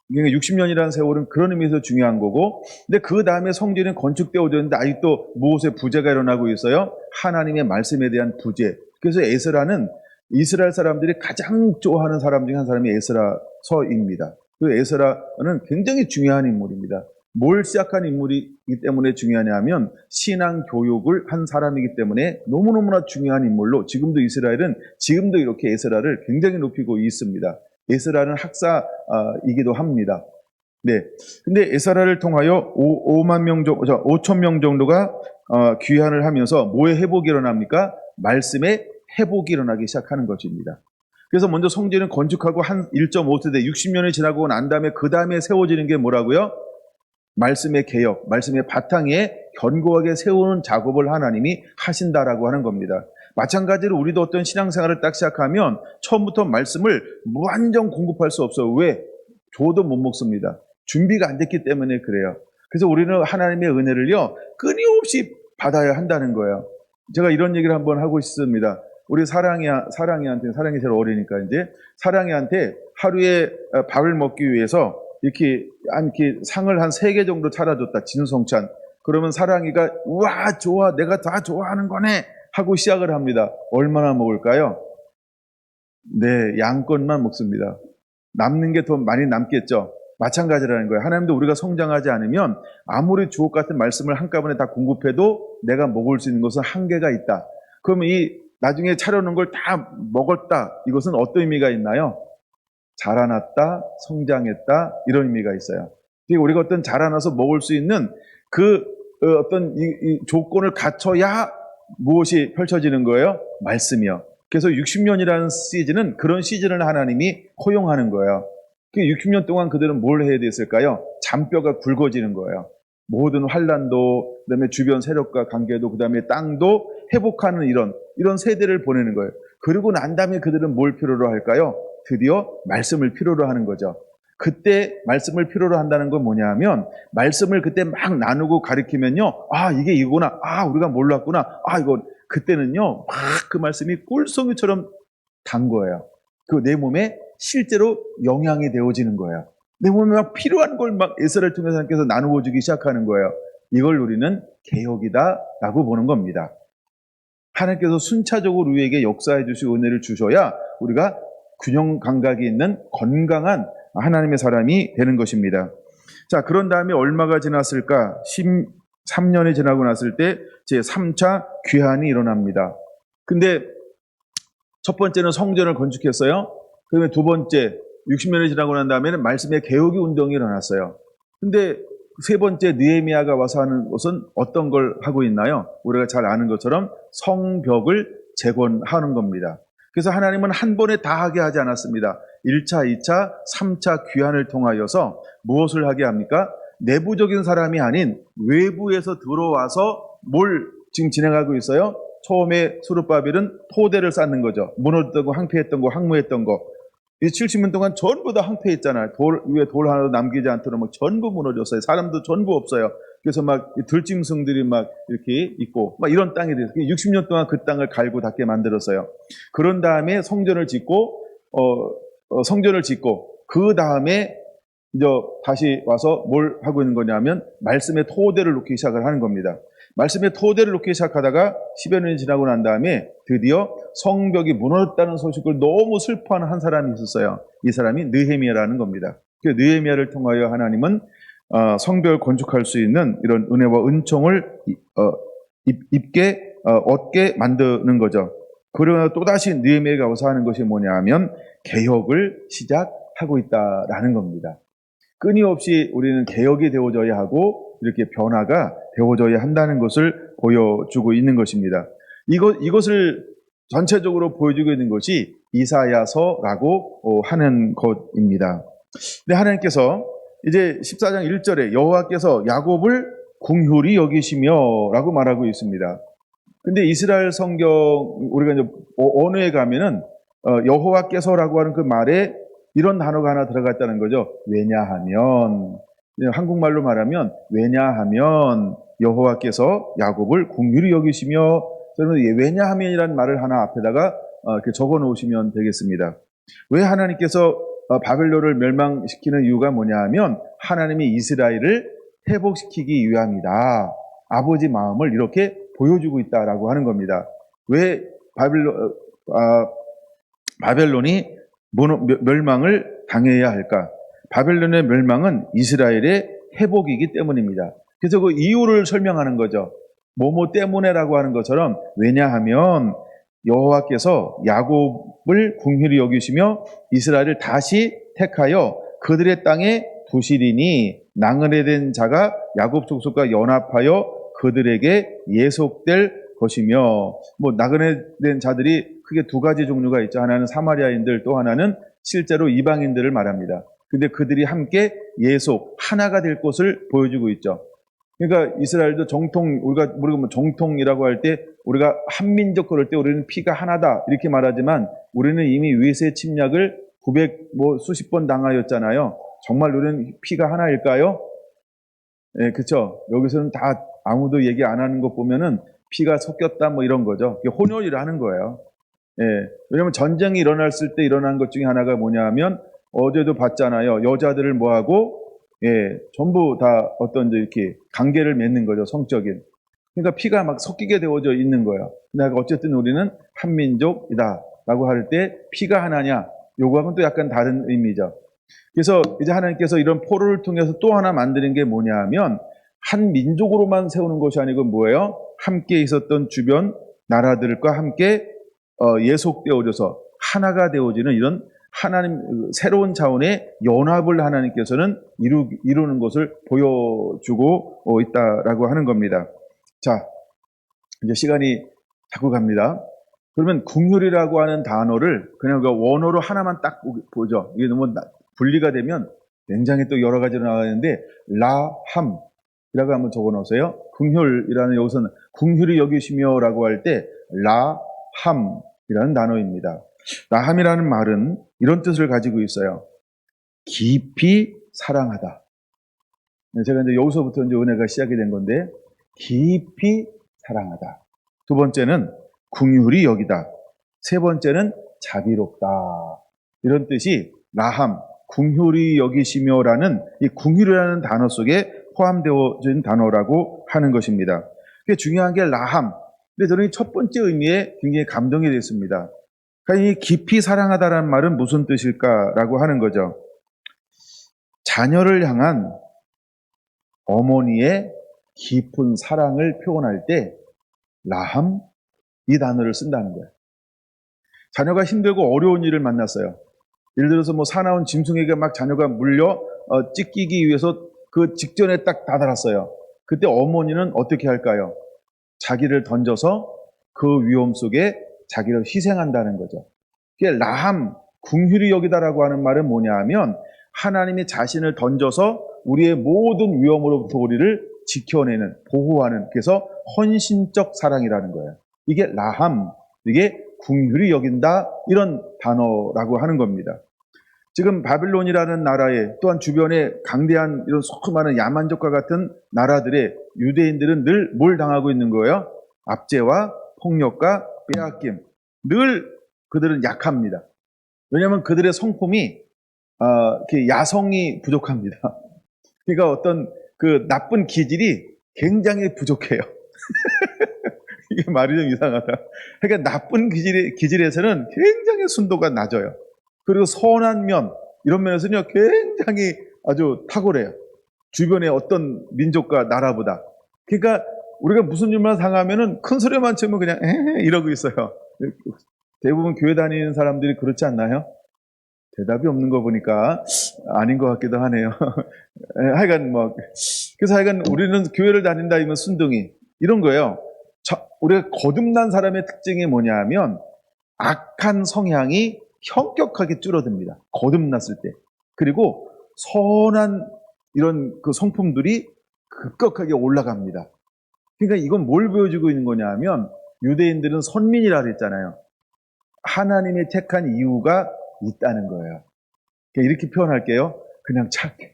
60년이라는 세월은 그런 의미에서 중요한 거고, 근데 그 다음에 성전이 건축되어졌는데 아직도 무엇에 부재가 일어나고 있어요? 하나님의 말씀에 대한 부재. 그래서 에스라는 이스라엘 사람들이 가장 좋아하는 사람 중에 한 사람이 에스라서입니다. 그 에스라는 굉장히 중요한 인물입니다. 뭘 시작한 인물이기 때문에 중요하냐면 신앙 교육을 한 사람이기 때문에 너무너무나 중요한 인물로 지금도 이스라엘은 지금도 이렇게 에스라를 굉장히 높이고 있습니다. 에스라는 학사이기도 합니다. 근데 에스라를 통하여 5천 명 정도가 귀환을 하면서 뭐의 회복이 일어납니까? 말씀의 회복이 일어나기 시작하는 것입니다. 그래서 먼저 성전을 건축하고 한 1.5세대 60년이 지나고 난 다음에 그 다음에 세워지는 게 뭐라고요? 말씀의 개혁, 말씀의 바탕에 견고하게 세우는 작업을 하나님이 하신다라고 하는 겁니다. 마찬가지로 우리도 어떤 신앙생활을 딱 시작하면 처음부터 말씀을 무한정 공급할 수 없어요. 왜? 줘도 못 먹습니다. 준비가 안 됐기 때문에 그래요. 그래서 우리는 하나님의 은혜를요 끊임없이 받아야 한다는 거예요. 제가 이런 얘기를 한번 하고 있습니다. 우리 사랑이 제일 어리니까 이제 사랑이한테 하루에 밥을 먹기 위해서 이렇게 상을 한 3개 정도 차려줬다. 진성찬. 그러면 사랑이가 우와 좋아 내가 다 좋아하는 거네 하고 시작을 합니다. 얼마나 먹을까요? 양껏만 먹습니다. 남는 게 더 많이 남겠죠. 마찬가지라는 거예요. 하나님도 우리가 성장하지 않으면 아무리 주옥 같은 말씀을 한꺼번에 다 공급해도 내가 먹을 수 있는 것은 한계가 있다. 그러면 이 나중에 차려놓은 걸 다 먹었다. 이것은 어떤 의미가 있나요? 자라났다, 성장했다 이런 의미가 있어요. 우리가 어떤 자라나서 먹을 수 있는 그 어떤 이 조건을 갖춰야 무엇이 펼쳐지는 거예요? 말씀이요. 그래서 60년이라는 시즌은 그런 시즌을 하나님이 허용하는 거예요. 60년 동안 그들은 뭘 해야 됐을까요? 잔뼈가 굵어지는 거예요. 모든 환란도, 그다음에 주변 세력과 관계도, 그다음에 땅도 회복하는 이런 세대를 보내는 거예요. 그리고 난 다음에 그들은 뭘 필요로 할까요? 드디어 말씀을 필요로 하는 거죠. 그때 말씀을 필요로 한다는 건 뭐냐 하면 말씀을 그때 막 나누고 가르치면요. 이게 이거구나. 우리가 몰랐구나. 이거 그때는요. 막 그 말씀이 꿀송이처럼 단 거예요. 그 내 몸에 실제로 영향이 되어지는 거예요. 내 몸에 막 필요한 걸 막 에스라를 통해서 하나님께서 나누어 주기 시작하는 거예요. 이걸 우리는 개혁이다라고 보는 겁니다. 하나님께서 순차적으로 우리에게 역사해 주시고 은혜를 주셔야 우리가 균형 감각이 있는 건강한 하나님의 사람이 되는 것입니다. 자, 그런 다음에 얼마가 지났을까? 13년이 지나고 났을 때 제3차 귀환이 일어납니다. 근데 첫 번째는 성전을 건축했어요. 그다음에 두 번째 60년이 지나고 난 다음에는 말씀의 개혁이 운동이 일어났어요. 근데 세 번째 느헤미야가 와서 하는 것은 어떤 걸 하고 있나요? 우리가 잘 아는 것처럼 성벽을 재건하는 겁니다. 그래서 하나님은 한 번에 다 하게 하지 않았습니다. 1차, 2차, 3차 귀환을 통하여서 무엇을 하게 합니까? 내부적인 사람이 아닌 외부에서 들어와서 뭘 지금 진행하고 있어요? 처음에 스룹바벨은 토대를 쌓는 거죠. 무너졌던 거, 항폐했던 거, 항무했던 거. 이 70년 동안 전부 다 항폐했잖아요. 위에 돌 하나도 남기지 않도록 막 전부 무너졌어요. 사람도 전부 없어요. 그래서 막 들짐승들이 막 이렇게 있고 막 이런 땅이 돼서 60년 동안 그 땅을 갈고 닦게 만들었어요. 그런 다음에 성전을 짓고 그 다음에 이제 다시 와서 뭘 하고 있는 거냐면 말씀의 토대를 놓기 시작을 하는 겁니다. 말씀의 토대를 놓기 시작하다가 10여 년이 지나고 난 다음에 드디어 성벽이 무너졌다는 소식을 너무 슬퍼하는 한 사람이 있었어요. 이 사람이 느헤미야라는 겁니다. 그 느헤미야를 통하여 하나님은 성벽을 건축할 수 있는 이런 은혜와 은총을 얻게 만드는 거죠. 그러나 또다시 느헤미야가 와서 하는 것이 뭐냐 하면 개혁을 시작하고 있다라는 겁니다. 끊임없이 우리는 개혁이 되어져야 하고 이렇게 변화가 되어져야 한다는 것을 보여주고 있는 것입니다. 이것을 전체적으로 보여주고 있는 것이 이사야서라고 하는 것입니다. 근데 하나님께서 이제 14장 1절에 여호와께서 야곱을 긍휼히 여기시며 라고 말하고 있습니다. 근데 이스라엘 성경 우리가 이제 언어에 가면은 여호와께서라고 하는 그 말에 이런 단어가 하나 들어갔다는 거죠. 왜냐하면, 한국말로 말하면 왜냐하면 여호와께서 야곱을 긍휼히 여기시며, 저는 왜냐하면이라는 말을 하나 앞에다가 이렇게 적어 놓으시면 되겠습니다. 왜 하나님께서 바벨론을 멸망시키는 이유가 뭐냐 하면 하나님이 이스라엘을 회복시키기 위함이다. 아버지 마음을 이렇게 보여주고 있다라고 하는 겁니다. 왜 바벨론이 멸망을 당해야 할까? 바벨론의 멸망은 이스라엘의 회복이기 때문입니다. 그래서 그 이유를 설명하는 거죠. 뭐뭐 때문에라고 하는 것처럼 왜냐하면 여호와께서 야곱을 긍휼히 여기시며 이스라엘을 다시 택하여 그들의 땅에 두시리니 나그네 된 자가 야곱 족속과 연합하여 그들에게 예속될 것이며, 뭐 나그네 된 자들이 크게 두 가지 종류가 있죠. 하나는 사마리아인들, 또 하나는 실제로 이방인들을 말합니다. 근데 그들이 함께 예속, 하나가 될 것을 보여주고 있죠. 그러니까 이스라엘도 우리가 뭐 정통이라고 할 때, 우리가 한민족 그럴 때 우리는 피가 하나다 이렇게 말하지만 우리는 이미 외세 침략을 수십 번 당하였잖아요. 정말 우리는 피가 하나일까요? 예, 그쵸. 여기서는 다 아무도 얘기 안 하는 것 보면은 피가 섞였다 뭐 이런 거죠. 혼혈이라 하는 거예요. 예, 왜냐면 전쟁이 일어났을 때 일어난 것 중에 하나가 뭐냐 하면 어제도 봤잖아요. 여자들을 뭐하고 전부 다 어떤 이렇게 관계를 맺는 거죠. 성적인. 그러니까 피가 막 섞이게 되어져 있는 거예요. 근데 어쨌든 우리는 한민족이다 라고 할 때 피가 하나냐? 요거하고는 또 약간 다른 의미죠. 그래서 이제 하나님께서 이런 포로를 통해서 또 하나 만드는 게 뭐냐 하면 한 민족으로만 세우는 것이 아니고 뭐예요? 함께 있었던 주변 나라들과 함께 예속되어져서 하나가 되어지는 이런 하나님 새로운 차원의 연합을 하나님께서는 이루는 것을 보여주고 있다라고 하는 겁니다. 자, 이제 시간이 자꾸 갑니다. 그러면 긍휼이라고 하는 단어를 그냥 그 원어로 하나만 딱 보죠. 이게 너무 분리가 되면 굉장히 또 여러 가지로 나가는데 라함이라고 한번 적어 놓으세요. 긍휼이라는 여기서는 긍휼히 여기시며라고 할 때 라함이라는 단어입니다. 라함이라는 말은 이런 뜻을 가지고 있어요. 깊이 사랑하다. 제가 이제 여기서부터 이제 은혜가 시작이 된 건데 깊이 사랑하다. 두 번째는 긍휼히 여기다. 세 번째는 자비롭다. 이런 뜻이 라함, 긍휼히 여기시며라는 이 긍휼이라는 단어 속에 포함되어진 단어라고 하는 것입니다. 그게 중요한 게 라함. 근데 저는 이 첫 번째 의미에 굉장히 감동이 됐습니다. 그러니까 이 깊이 사랑하다라는 말은 무슨 뜻일까라고 하는 거죠. 자녀를 향한 어머니의 깊은 사랑을 표현할 때 라함 이 단어를 쓴다는 거예요. 자녀가 힘들고 어려운 일을 만났어요. 예를 들어서 뭐 사나운 짐승에게 막 자녀가 물려 찢기기 위해서 그 직전에 딱 다다랐어요. 그때 어머니는 어떻게 할까요? 자기를 던져서 그 위험 속에 자기를 희생한다는 거죠. 그게 라함, 긍휼히 여기다라고 하는 말은 뭐냐 하면 하나님이 자신을 던져서 우리의 모든 위험으로부터 우리를 지켜내는, 보호하는, 그래서 헌신적 사랑이라는 거예요. 이게 라함, 이게 긍휼히 여긴다, 이런 단어라고 하는 겁니다. 지금 바빌론이라는 나라에 또한 주변에 강대한 이런 수많은 야만족과 같은 나라들의 유대인들은 늘 뭘 당하고 있는 거예요? 압제와 폭력과 빼앗김. 늘 그들은 약합니다. 왜냐하면 그들의 성품이 이렇게 야성이 부족합니다. 그러니까 어떤 그 나쁜 기질이 굉장히 부족해요. 이게 말이 좀 이상하다. 그러니까 나쁜 기질에서는 굉장히 순도가 낮아요. 그리고 선한 면, 이런 면에서는요, 굉장히 아주 탁월해요. 주변의 어떤 민족과 나라보다. 그러니까 우리가 무슨 일만 당하면은 큰 소리만 치면 그냥 이러고 있어요. 대부분 교회 다니는 사람들이 그렇지 않나요? 대답이 없는 거 보니까 아닌 것 같기도 하네요. 하여간 그래서 하여간 우리는 교회를 다닌다 이면 순둥이 이런 거예요. 우리가 거듭난 사람의 특징이 뭐냐 하면 악한 성향이 현격하게 줄어듭니다. 거듭났을 때. 그리고 선한 이런 그 성품들이 급격하게 올라갑니다. 그러니까 이건 뭘 보여주고 있는 거냐 하면 유대인들은 선민이라 그랬잖아요. 하나님이 택한 이유가 있다는 거예요. 그러니까 이렇게 표현할게요. 그냥 착해.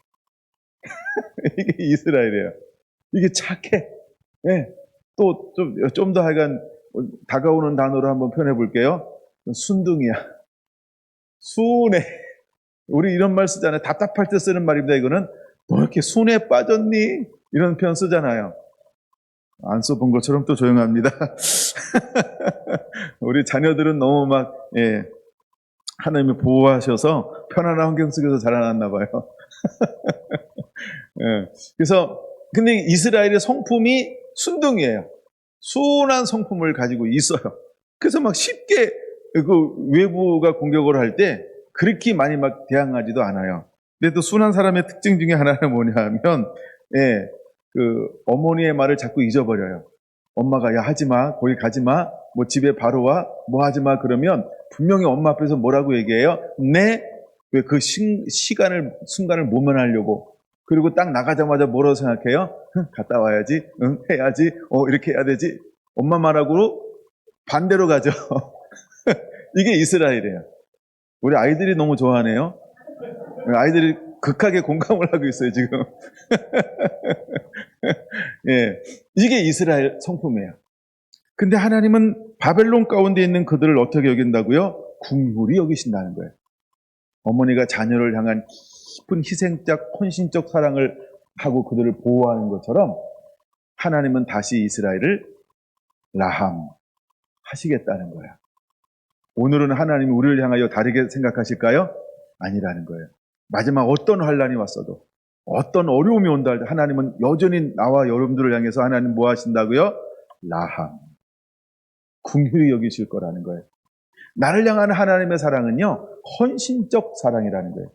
이게 이스라엘이에요. 이게 착해. 네. 또 좀 더 하여간 다가오는 단어로 한번 표현해 볼게요. 순둥이야. 순해. 우리 이런 말 쓰잖아요. 답답할 때 쓰는 말입니다. 이거는 너 이렇게 순해 빠졌니? 이런 표현 쓰잖아요. 안 써본 것처럼 또 조용합니다. 우리 자녀들은 너무 하나님이 보호하셔서 편안한 환경 속에서 자라났나 봐요. 예. 그래서 근데 이스라엘의 성품이 순둥이에요. 순한 성품을 가지고 있어요. 그래서 쉽게 그 외부가 공격을 할 때 그렇게 많이 대항하지도 않아요. 근데 또 순한 사람의 특징 중에 하나는 뭐냐 하면, 그 어머니의 말을 자꾸 잊어버려요. 엄마가 야 하지 마, 거기 가지 마, 집에 바로 와, 하지 마 그러면 분명히 엄마 앞에서 뭐라고 얘기해요? 네, 왜 그 순간을 모면하려고. 그리고 딱 나가자마자 뭐라고 생각해요? 갔다 와야지, 해야지, 이렇게 해야 되지. 엄마 말하고 반대로 가죠. 이게 이스라엘이에요. 우리 아이들이 너무 좋아하네요. 아이들이 극하게 공감을 하고 있어요, 지금. 예, 이게 이스라엘 성품이에요. 근데 하나님은 바벨론 가운데 있는 그들을 어떻게 여긴다고요? 궁휼히 여기신다는 거예요. 어머니가 자녀를 향한 깊은 희생적, 헌신적 사랑을 하고 그들을 보호하는 것처럼 하나님은 다시 이스라엘을 라함 하시겠다는 거예요. 오늘은 하나님이 우리를 향하여 다르게 생각하실까요? 아니라는 거예요. 마지막 어떤 환란이 왔어도, 어떤 어려움이 온다 할 때 하나님은 여전히 나와 여러분들을 향해서 하나님 뭐 하신다고요? 라함. 궁휼히 여기실 거라는 거예요. 나를 향한 하나님의 사랑은요, 헌신적 사랑이라는 거예요.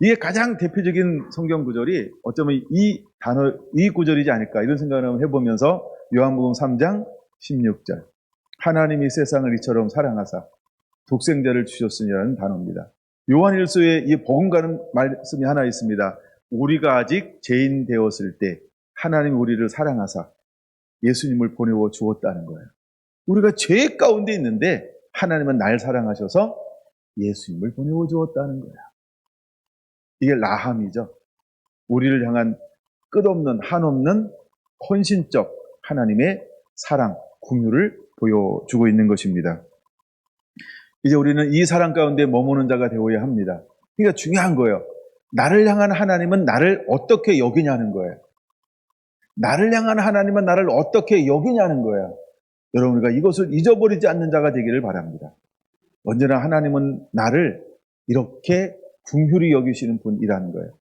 이게 가장 대표적인 성경 구절이 어쩌면 이 구절이지 않을까 이런 생각을 한번 해보면서 요한복음 3장 16절. 하나님이 세상을 이처럼 사랑하사 독생자를 주셨으니라는 단어입니다. 요한일서에 이 복음가는 말씀이 하나 있습니다. 우리가 아직 죄인 되었을 때 하나님이 우리를 사랑하사 예수님을 보내어 주었다는 거예요. 우리가 죄 가운데 있는데 하나님은 날 사랑하셔서 예수님을 보내어 주었다는 거예요. 이게 라함이죠. 우리를 향한 끝없는 한없는 헌신적 하나님의 사랑, 긍휼을 보여주고 있는 것입니다. 이제 우리는 이 사랑 가운데 머무는 자가 되어야 합니다. 그러니까 중요한 거예요. 나를 향한 하나님은 나를 어떻게 여기냐는 거예요. 나를 향한 하나님은 나를 어떻게 여기냐는 거예요. 여러분, 우리가 이것을 잊어버리지 않는 자가 되기를 바랍니다. 언제나 하나님은 나를 이렇게 긍휼히 여기시는 분이라는 거예요.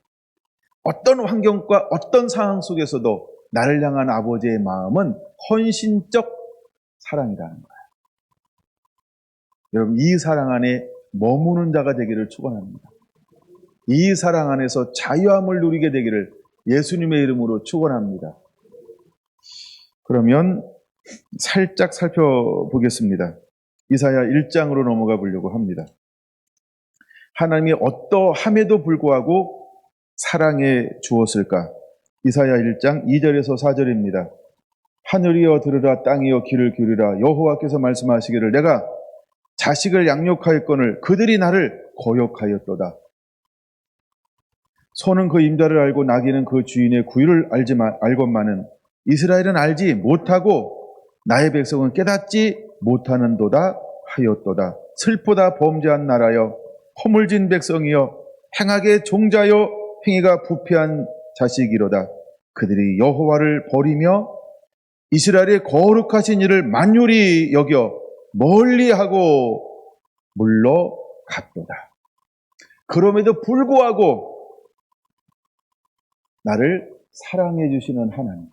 어떤 환경과 어떤 상황 속에서도 나를 향한 아버지의 마음은 헌신적 사랑이라는 거예요. 여러분, 이 사랑 안에 머무는 자가 되기를 축원합니다. 이 사랑 안에서 자유함을 누리게 되기를 예수님의 이름으로 축원합니다. 그러면 살짝 살펴보겠습니다. 이사야 1장으로 넘어가 보려고 합니다. 하나님이 어떠함에도 불구하고 사랑해 주었을까? 이사야 1장 2절에서 4절입니다. 하늘이여 들으라, 땅이여 귀를 기울이라. 여호와께서 말씀하시기를 내가 자식을 양육하였거늘 그들이 나를 거역하였도다. 소는 그 임자를 알고 나귀는 그 주인의 구유를 알건만은 이스라엘은 알지 못하고 나의 백성은 깨닫지 못하는도다 하였도다. 슬프다 범죄한 나라여, 허물진 백성이여, 행하게 종자여 행위가 부패한 자식이로다. 그들이 여호와를 버리며 이스라엘의 거룩하신 일을 만유리 여겨 멀리하고 물러갔도다. 그럼에도 불구하고 나를 사랑해 주시는 하나님,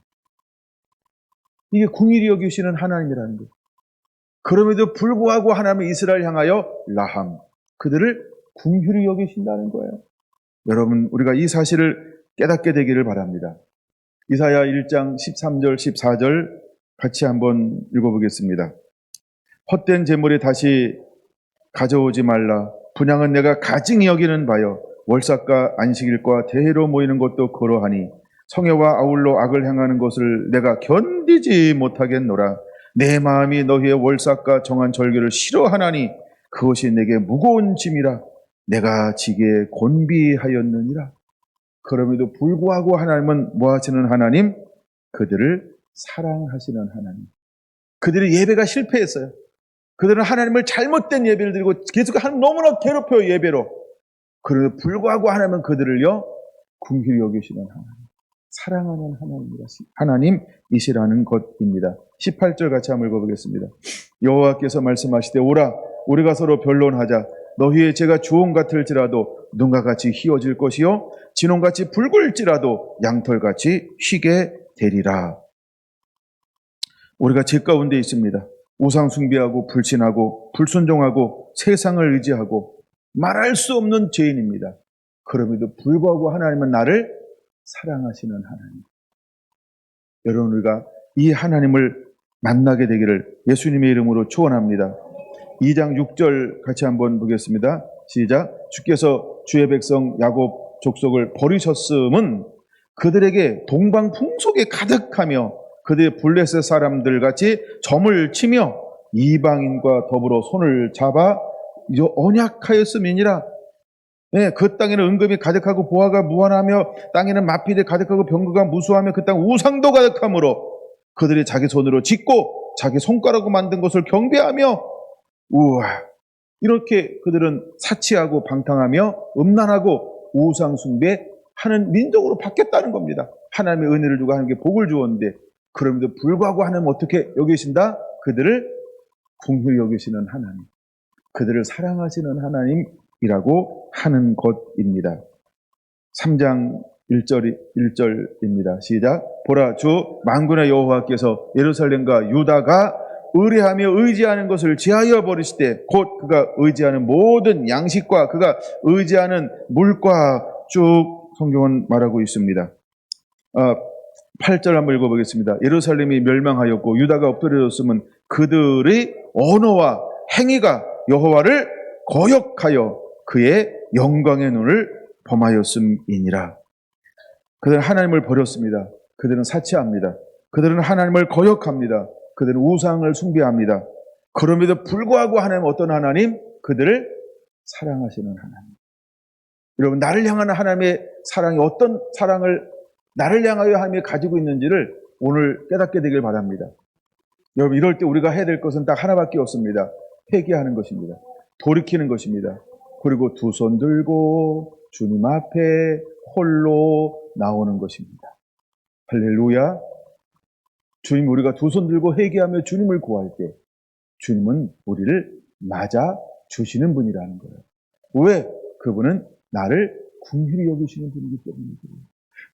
이게 긍휼히 여기시는 하나님이라는 거예요. 그럼에도 불구하고 하나님은 이스라엘 향하여 라함, 그들을 긍휼히 여기신다는 거예요. 여러분, 우리가 이 사실을 깨닫게 되기를 바랍니다. 이사야 1장 13절 14절 같이 한번 읽어보겠습니다. 헛된 재물에 다시 가져오지 말라. 분향은 내가 가증히 여기는 바여 월삭과 안식일과 대회로 모이는 것도 그러하니 성회와 아울러 악을 행하는 것을 내가 견디지 못하겠노라. 내 마음이 너희의 월삭과 정한 절규를 싫어하나니 그것이 내게 무거운 짐이라. 내가 지게 곤비하였느니라. 그럼에도 불구하고 하나님은 뭐 하시는 하나님? 그들을 사랑하시는 하나님. 그들의 예배가 실패했어요. 그들은 하나님을 잘못된 예배를 드리고 계속 하나님 너무나 괴롭혀요, 예배로. 그럼에도 불구하고 하나님은 그들을요, 긍휼히 여기시는 하나님, 사랑하는 하나님이시라는 것입니다. 18절 같이 한번 읽어보겠습니다. 여호와께서 말씀하시되 오라 우리가 서로 변론하자. 너희의 죄가 주홍 같을지라도 눈과 같이 희어질 것이요 진홍같이 붉을지라도 양털같이 희게 되리라. 우리가 죄 가운데 있습니다. 우상 숭배하고 불신하고 불순종하고 세상을 의지하고 말할 수 없는 죄인입니다. 그럼에도 불구하고 하나님은 나를 사랑하시는 하나님. 여러분, 우리가 이 하나님을 만나게 되기를 예수님의 이름으로 축원합니다. 2장 6절 같이 한번 보겠습니다. 시작. 주께서 주의 백성 야곱 족속을 버리셨음은 그들에게 동방 풍속에 가득하며 그들의 블레셋 사람들 같이 점을 치며 이방인과 더불어 손을 잡아 언약하였음이니라. 네, 그 땅에는 은금이 가득하고 보화가 무한하며 땅에는 마필이 가득하고 병거가 무수하며 그 땅 우상도 가득하므로 그들이 자기 손으로 짓고 자기 손가락으로 만든 것을 경배하며 우와, 이렇게 그들은 사치하고 방탕하며 음란하고 우상 숭배하는 민족으로 바뀌었다는 겁니다. 하나님의 은혜를 주고 하나님께 복을 주었는데 그럼에도 불구하고 하나님은 어떻게 여기신다? 그들을 긍휼히 여기시는 하나님, 그들을 사랑하시는 하나님이라고 하는 것입니다. 3장 1절입니다. 시작. 보라, 주 만군의 여호와께서 예루살렘과 유다가 의뢰하며 의지하는 것을 제하여 버리시되 곧 그가 의지하는 모든 양식과 그가 의지하는 물과 쭉 성경은 말하고 있습니다. 8절 한번 읽어보겠습니다. 예루살렘이 멸망하였고 유다가 엎드려졌으면 그들의 언어와 행위가 여호와를 거역하여 그의 영광의 눈을 범하였음이니라. 그들은 하나님을 버렸습니다. 그들은 사치합니다. 그들은 하나님을 거역합니다. 그들은 우상을 숭배합니다. 그럼에도 불구하고 하나님은 어떤 하나님? 그들을 사랑하시는 하나님. 여러분, 나를 향하는 하나님의 사랑이 어떤 사랑을 나를 향하여 하나님이 가지고 있는지를 오늘 깨닫게 되길 바랍니다. 여러분, 이럴 때 우리가 해야 될 것은 딱 하나밖에 없습니다. 회개하는 것입니다. 돌이키는 것입니다. 그리고 두 손 들고 주님 앞에 홀로 나오는 것입니다. 할렐루야. 주님, 우리가 두 손 들고 회개하며 주님을 구할 때 주님은 우리를 맞아 주시는 분이라는 거예요. 왜? 그분은 나를 긍휼히 여기시는 분이기 때문이거든요.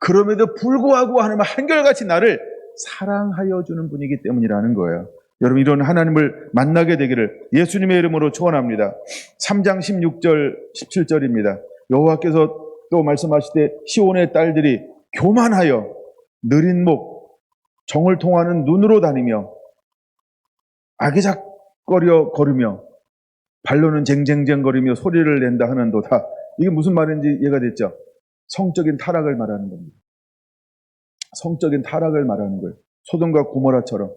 그럼에도 불구하고 하나님은 한결같이 나를 사랑하여 주는 분이기 때문이라는 거예요. 여러분, 이런 하나님을 만나게 되기를 예수님의 이름으로 축원합니다. 3장 16절 17절입니다. 여호와께서 또 말씀하시되 시온의 딸들이 교만하여 느린 목 정을 통하는 눈으로 다니며 아기작거려 걸으며 발로는 쟁쟁쟁거리며 소리를 낸다 하는도다. 이게 무슨 말인지 이해가 됐죠? 성적인 타락을 말하는 겁니다. 성적인 타락을 말하는 거예요. 소돔과 고모라처럼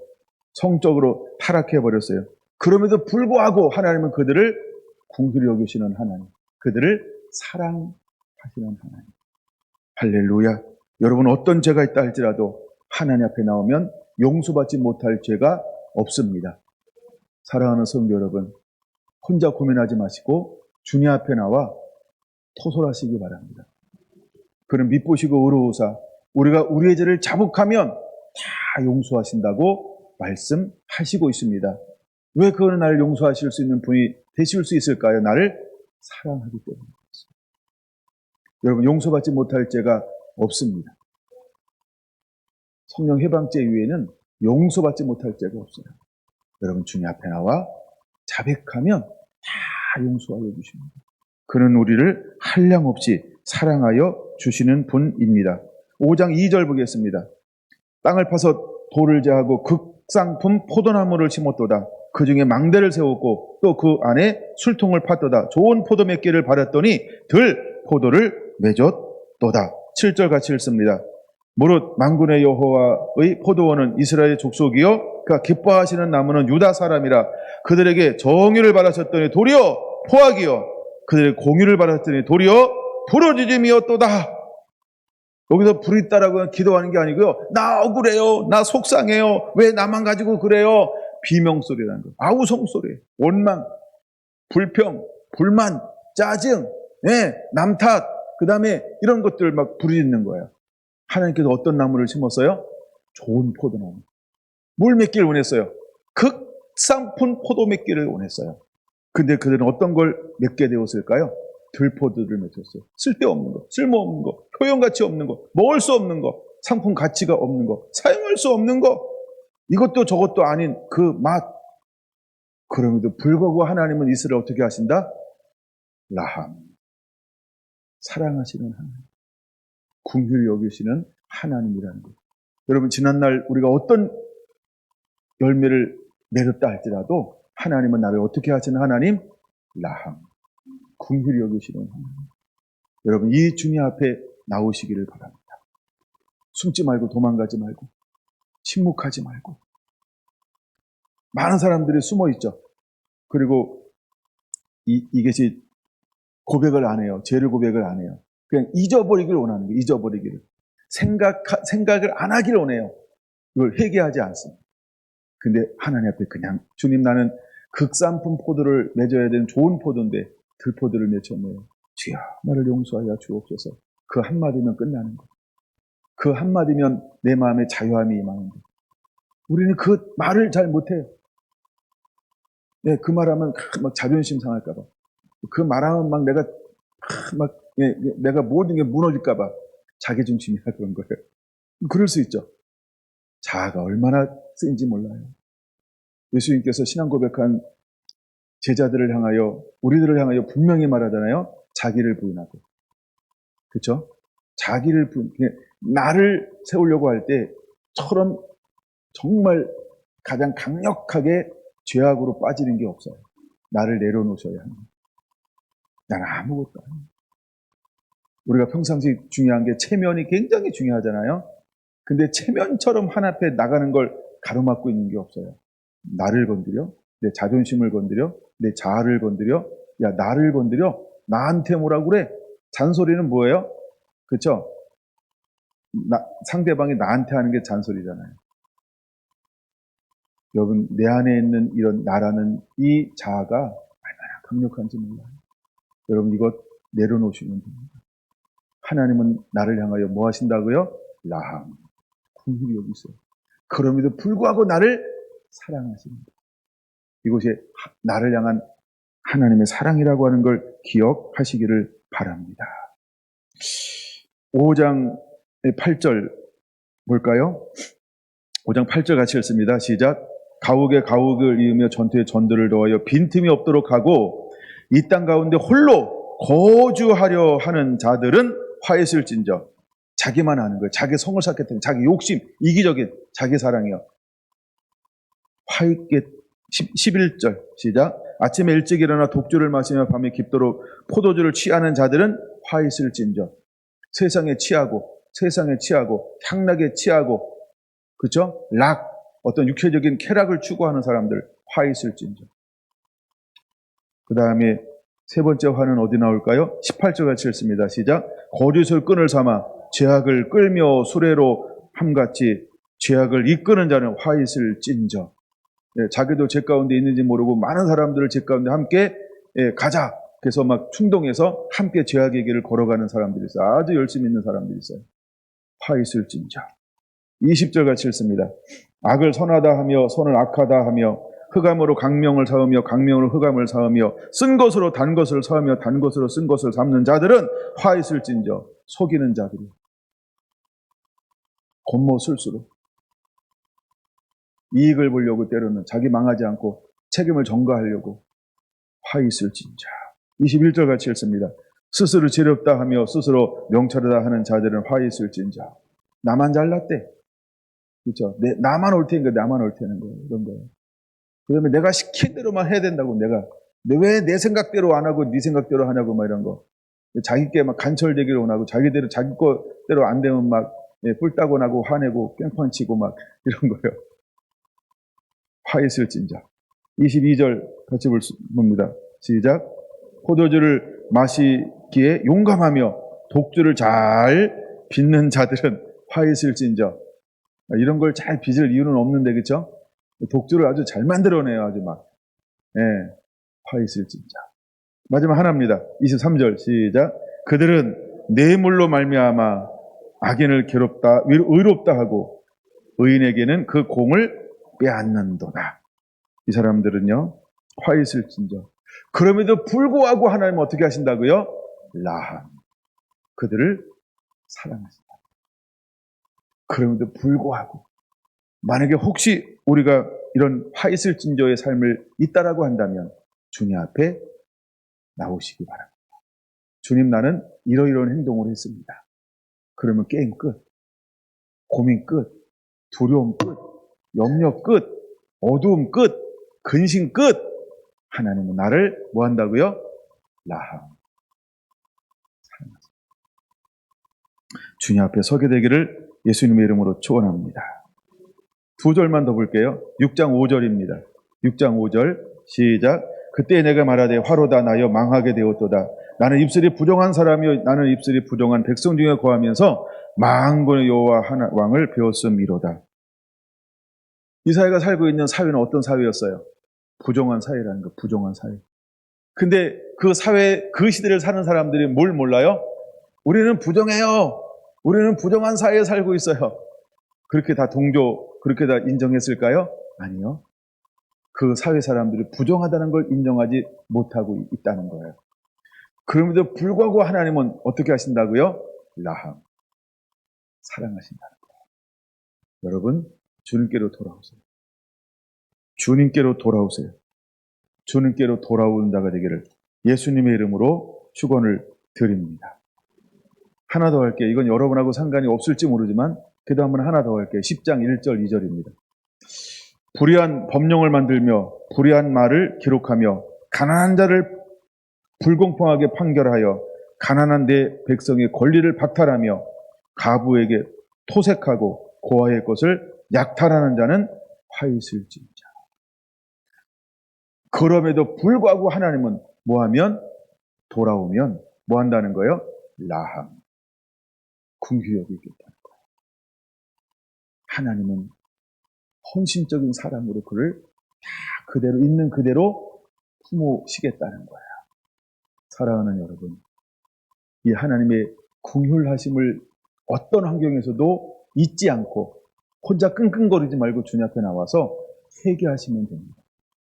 성적으로 타락해버렸어요. 그럼에도 불구하고 하나님은 그들을 긍휼히 여기시는 하나님, 그들을 사랑하시는 하나님. 할렐루야. 여러분, 어떤 죄가 있다 할지라도 하나님 앞에 나오면 용서받지 못할 죄가 없습니다. 사랑하는 성도 여러분, 혼자 고민하지 마시고 주님 앞에 나와 토설하시기 바랍니다. 그는 미쁘시고 의로우사 우리가 우리의 죄를 자복하면 다 용서하신다고 말씀하시고 있습니다. 왜 그는 나를 용서하실 수 있는 분이 되실 수 있을까요? 나를 사랑하기 때문입니다. 여러분, 용서받지 못할 죄가 없습니다. 성령 해방죄 위에는 용서받지 못할 죄가 없어요. 여러분, 주님 앞에 나와 자백하면 다 용서하여 주십니다. 그는 우리를 한량없이 사랑하여 주시는 분입니다. 5장 2절 보겠습니다. 땅을 파서 돌을 제하고 극상품 포도나무를 심었도다. 그 중에 망대를 세웠고 또 그 안에 술통을 팠도다. 좋은 포도 몇 개를 바랐더니 들 포도를 맺었도다. 7절 같이 읽습니다. 무릇 만군의 여호와의 포도원은 이스라엘 족속이요 그가 기뻐하시는 나무는 유다 사람이라. 그들에게 정의를 바라셨더니 도리어 포악이요 그들의 공의를 바랐더니 도리어 부르짖음이었도다. 여기서 부르짖다라고 기도하는 게 아니고요, 나 억울해요, 나 속상해요, 왜 나만 가지고 그래요, 비명소리라는 거예요. 아우성소리, 원망, 불평, 불만, 짜증, 남 탓, 그 다음에 이런 것들 막 부르짖는 거예요. 하나님께서 어떤 나무를 심었어요? 좋은 포도나무. 뭘 맺기를 원했어요? 극상품 포도 맺기를 원했어요. 근데 그들은 어떤 걸 맺게 되었을까요? 들포도를 맺었어요. 쓸데없는 거, 쓸모없는 거, 효용가치 없는 거, 먹을 수 없는 거, 상품 가치가 없는 거, 사용할 수 없는 거, 이것도 저것도 아닌 그 맛. 그럼에도 불구하고 하나님은 이스라엘 어떻게 하신다? 라함. 사랑하시는 하나님. 긍휼히 여기시는 하나님이라는 거예요. 여러분, 지난날 우리가 어떤 열매를 맺었다 할지라도 하나님은 나를 어떻게 하시는 하나님? 라함. 긍휼히 여기시는 하나님. 여러분, 이 주님 앞에 나오시기를 바랍니다. 숨지 말고 도망가지 말고 침묵하지 말고. 많은 사람들이 숨어 있죠. 그리고 이것이 고백을 안 해요. 죄를 고백을 안 해요. 그냥 잊어버리기를 원하는 거예요. 잊어버리기를. 생각을 안 하기를 원해요. 이걸 회개하지 않습니다. 근데 하나님 앞에 그냥 주님, 나는 극상품 포도를 맺어야 되는 좋은 포도인데 들포도를 맺혔네요. 주여, 나를 용서하여 주옵소서. 그 한마디면 끝나는 거예요. 그 한마디면 내 마음에 자유함이 임하는 거예요. 우리는 그 말을 잘 못해요. 그 말하면 막 자존심 상할까봐. 그 말하면 막 내가 모든 게 무너질까봐 자기중심이라 그런 거예요. 그럴 수 있죠. 자아가 얼마나 센지 몰라요. 예수님께서 신앙 고백한 제자들을 향하여, 우리들을 향하여 분명히 말하잖아요. 자기를 부인하고. 그렇죠? 자기를 나를 세우려고 할 때처럼 정말 가장 강력하게 죄악으로 빠지는 게 없어요. 나를 내려놓으셔야 합니다. 나는 아무것도 아니에요. 우리가 평상시 중요한 게 체면이 굉장히 중요하잖아요. 근데 체면처럼 하나 앞에 나가는 걸 가로막고 있는 게 없어요. 나를 건드려? 내 자존심을 건드려? 내 자아를 건드려? 야, 나를 건드려? 나한테 뭐라고 그래? 잔소리는 뭐예요? 그렇죠? 상대방이 나한테 하는 게 잔소리잖아요. 여러분, 내 안에 있는 이런 나라는 이 자아가 얼마나 강력한지 몰라요. 여러분, 이것 내려놓으시면 됩니다. 하나님은 나를 향하여 뭐 하신다고요? 라함. 긍휼히 여기세요. 그럼에도 불구하고 나를 사랑하십니다. 이것이 나를 향한 하나님의 사랑이라고 하는 걸 기억하시기를 바랍니다. 5장 8절 볼까요? 5장 8절 같이 읽습니다. 시작. 가옥에 가옥을 이으며 전투에 전투를 더하여 빈틈이 없도록 하고 이 땅 가운데 홀로 거주하려 하는 자들은 화했을진저. 자기만 아는 거예요. 자기 성을 쌓겠다는 자기 욕심, 이기적인 자기 사랑이요. 화있게 11절 시작. 아침에 일찍 일어나 독주를 마시며 밤에 깊도록 포도주를 취하는 자들은 화있을진저. 세상에 취하고 향락에 취하고, 그렇죠? 어떤 육체적인 쾌락을 추구하는 사람들 화있을진저. 그 다음에 세 번째 화는 어디 나올까요? 18절 같이 읽습니다. 시작. 거짓을 끈을 삼아 죄악을 끌며 수레로 함같이 죄악을 이끄는 자는 화있을진저. 자기도 죄 가운데 있는지 모르고 많은 사람들을 죄 가운데 함께 가자, 그래서 막 충동해서 함께 죄악의 길을 걸어가는 사람들이 있어요. 아주 열심히 있는 사람들이 있어요. 화 있을진저. 20절 같이 읽습니다. 악을 선하다 하며 선을 악하다 하며 흑암으로 강명을 사으며 강명으로 흑암을 사으며 쓴 것으로 단 것을 사으며 단 것으로 쓴 것을 삼는 자들은 화 있을진저. 속이는 자들이 겉모술수로 이익을 보려고 때로는 자기 망하지 않고 책임을 전가하려고 화 있을진저. 21절 같이 읽습니다. 스스로 지렵다 하며 스스로 명철하다 하는 자들은 화 있을진저. 나만 잘났대. 그렇죠? 나만 옳다는 거예요. 나만 옳다는 거예요. 이런 거예요. 그다음에 내가 시킨 대로만 해야 된다고 내가 왜 내 생각대로 안 하고 네 생각대로 하냐고 막 이런 거. 자기께 막 간철되기를 원하고 자기대로 자기 거대로 안 되면 막 뿔 따고 나고 화내고 깽판 치고 막 이런 거예요. 화 있을진저. 22절 같이 봅니다. 시작. 포도주를 마시기에 용감하며 독주를 잘 빚는 자들은 화 있을진저. 이런 걸 잘 빚을 이유는 없는데, 그쵸? 독주를 아주 잘 만들어내요. 아주 막. 예, 화 있을진저. 마지막 하나입니다. 23절 시작. 그들은 뇌물로 말미암아 악인을 괴롭다 의롭다 하고 의인에게는 그 공을 빼앗는도다. 이 사람들은요, 화 있을진저. 그럼에도 불구하고 하나님은 어떻게 하신다고요? 라함. 그들을 사랑하신다. 그럼에도 불구하고 만약에 혹시 우리가 이런 화 있을진저의 삶을 있다라고 한다면 주님 앞에 나오시기 바랍니다. 주님, 나는 이러이러한 행동을 했습니다. 그러면 게임 끝, 고민 끝, 두려움 끝, 염려 끝, 어두움 끝, 근심 끝. 하나님은 나를 뭐 한다고요? 라함. 주님 앞에 서게 되기를 예수님의 이름으로 축원합니다. 2절만 더 볼게요. 6장 5절입니다. 6장 5절 시작. 그때 내가 말하되 화로다 나여 망하게 되었도다. 나는 입술이 부정한 사람이요 나는 입술이 부정한 백성 중에 거하면서 만군의 여호와 하나 왕을 배웠음이로다. 이사야가 살고 있는 사회는 어떤 사회였어요? 부정한 사회라는 거, 부정한 사회. 근데 그 사회, 그 시대를 사는 사람들이 뭘 몰라요? 우리는 부정해요. 우리는 부정한 사회에 살고 있어요. 그렇게 다 그렇게 다 인정했을까요? 아니요. 그 사회 사람들이 부정하다는 걸 인정하지 못하고 있다는 거예요. 그럼에도 불구하고 하나님은 어떻게 하신다고요? 라함. 사랑하신다는 거예요. 여러분, 주님께로 돌아오세요. 주님께로 돌아오세요. 주님께로 돌아오는 자가 되기를 예수님의 이름으로 축원을 드립니다. 하나 더 할게요. 이건 여러분하고 상관이 없을지 모르지만 그래도 한번 하나 더 할게요. 10장 1절 2절입니다. 불의한 법령을 만들며 불의한 말을 기록하며 가난한 자를 불공평하게 판결하여 가난한 내 백성의 권리를 박탈하며 가부에게 토색하고 고아의 것을 약탈하는 자는 화 있을진저. 그럼에도 불구하고 하나님은 돌아오면 뭐 한다는 거예요? 라함. 긍휼력이 있겠다는 거예요. 하나님은 헌신적인 사랑으로 그를 다 그대로 있는 그대로 품으시겠다는 거예요. 사랑하는 여러분, 이 하나님의 긍휼하심을 어떤 환경에서도 잊지 않고 혼자 끙끙거리지 말고 주님 앞에 나와서 회개하시면 됩니다.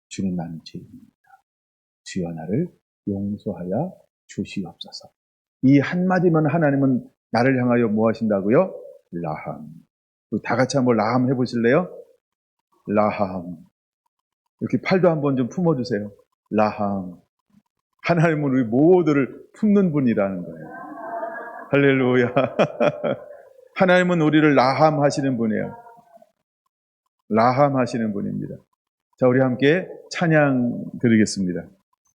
주님, 나는 죄인입니다. 주여 나를 용서하여 주시옵소서. 이 한마디만 하나님은 나를 향하여 뭐 하신다고요? 라함. 다 같이 한번 라함 해보실래요? 라함. 이렇게 팔도 한번 좀 품어주세요. 라함. 하나님은 우리 모두를 품는 분이라는 거예요. 할렐루야. 하나님은 우리를 라함 하시는 분이에요. 라함 하시는 분입니다. 자, 우리 함께 찬양 드리겠습니다.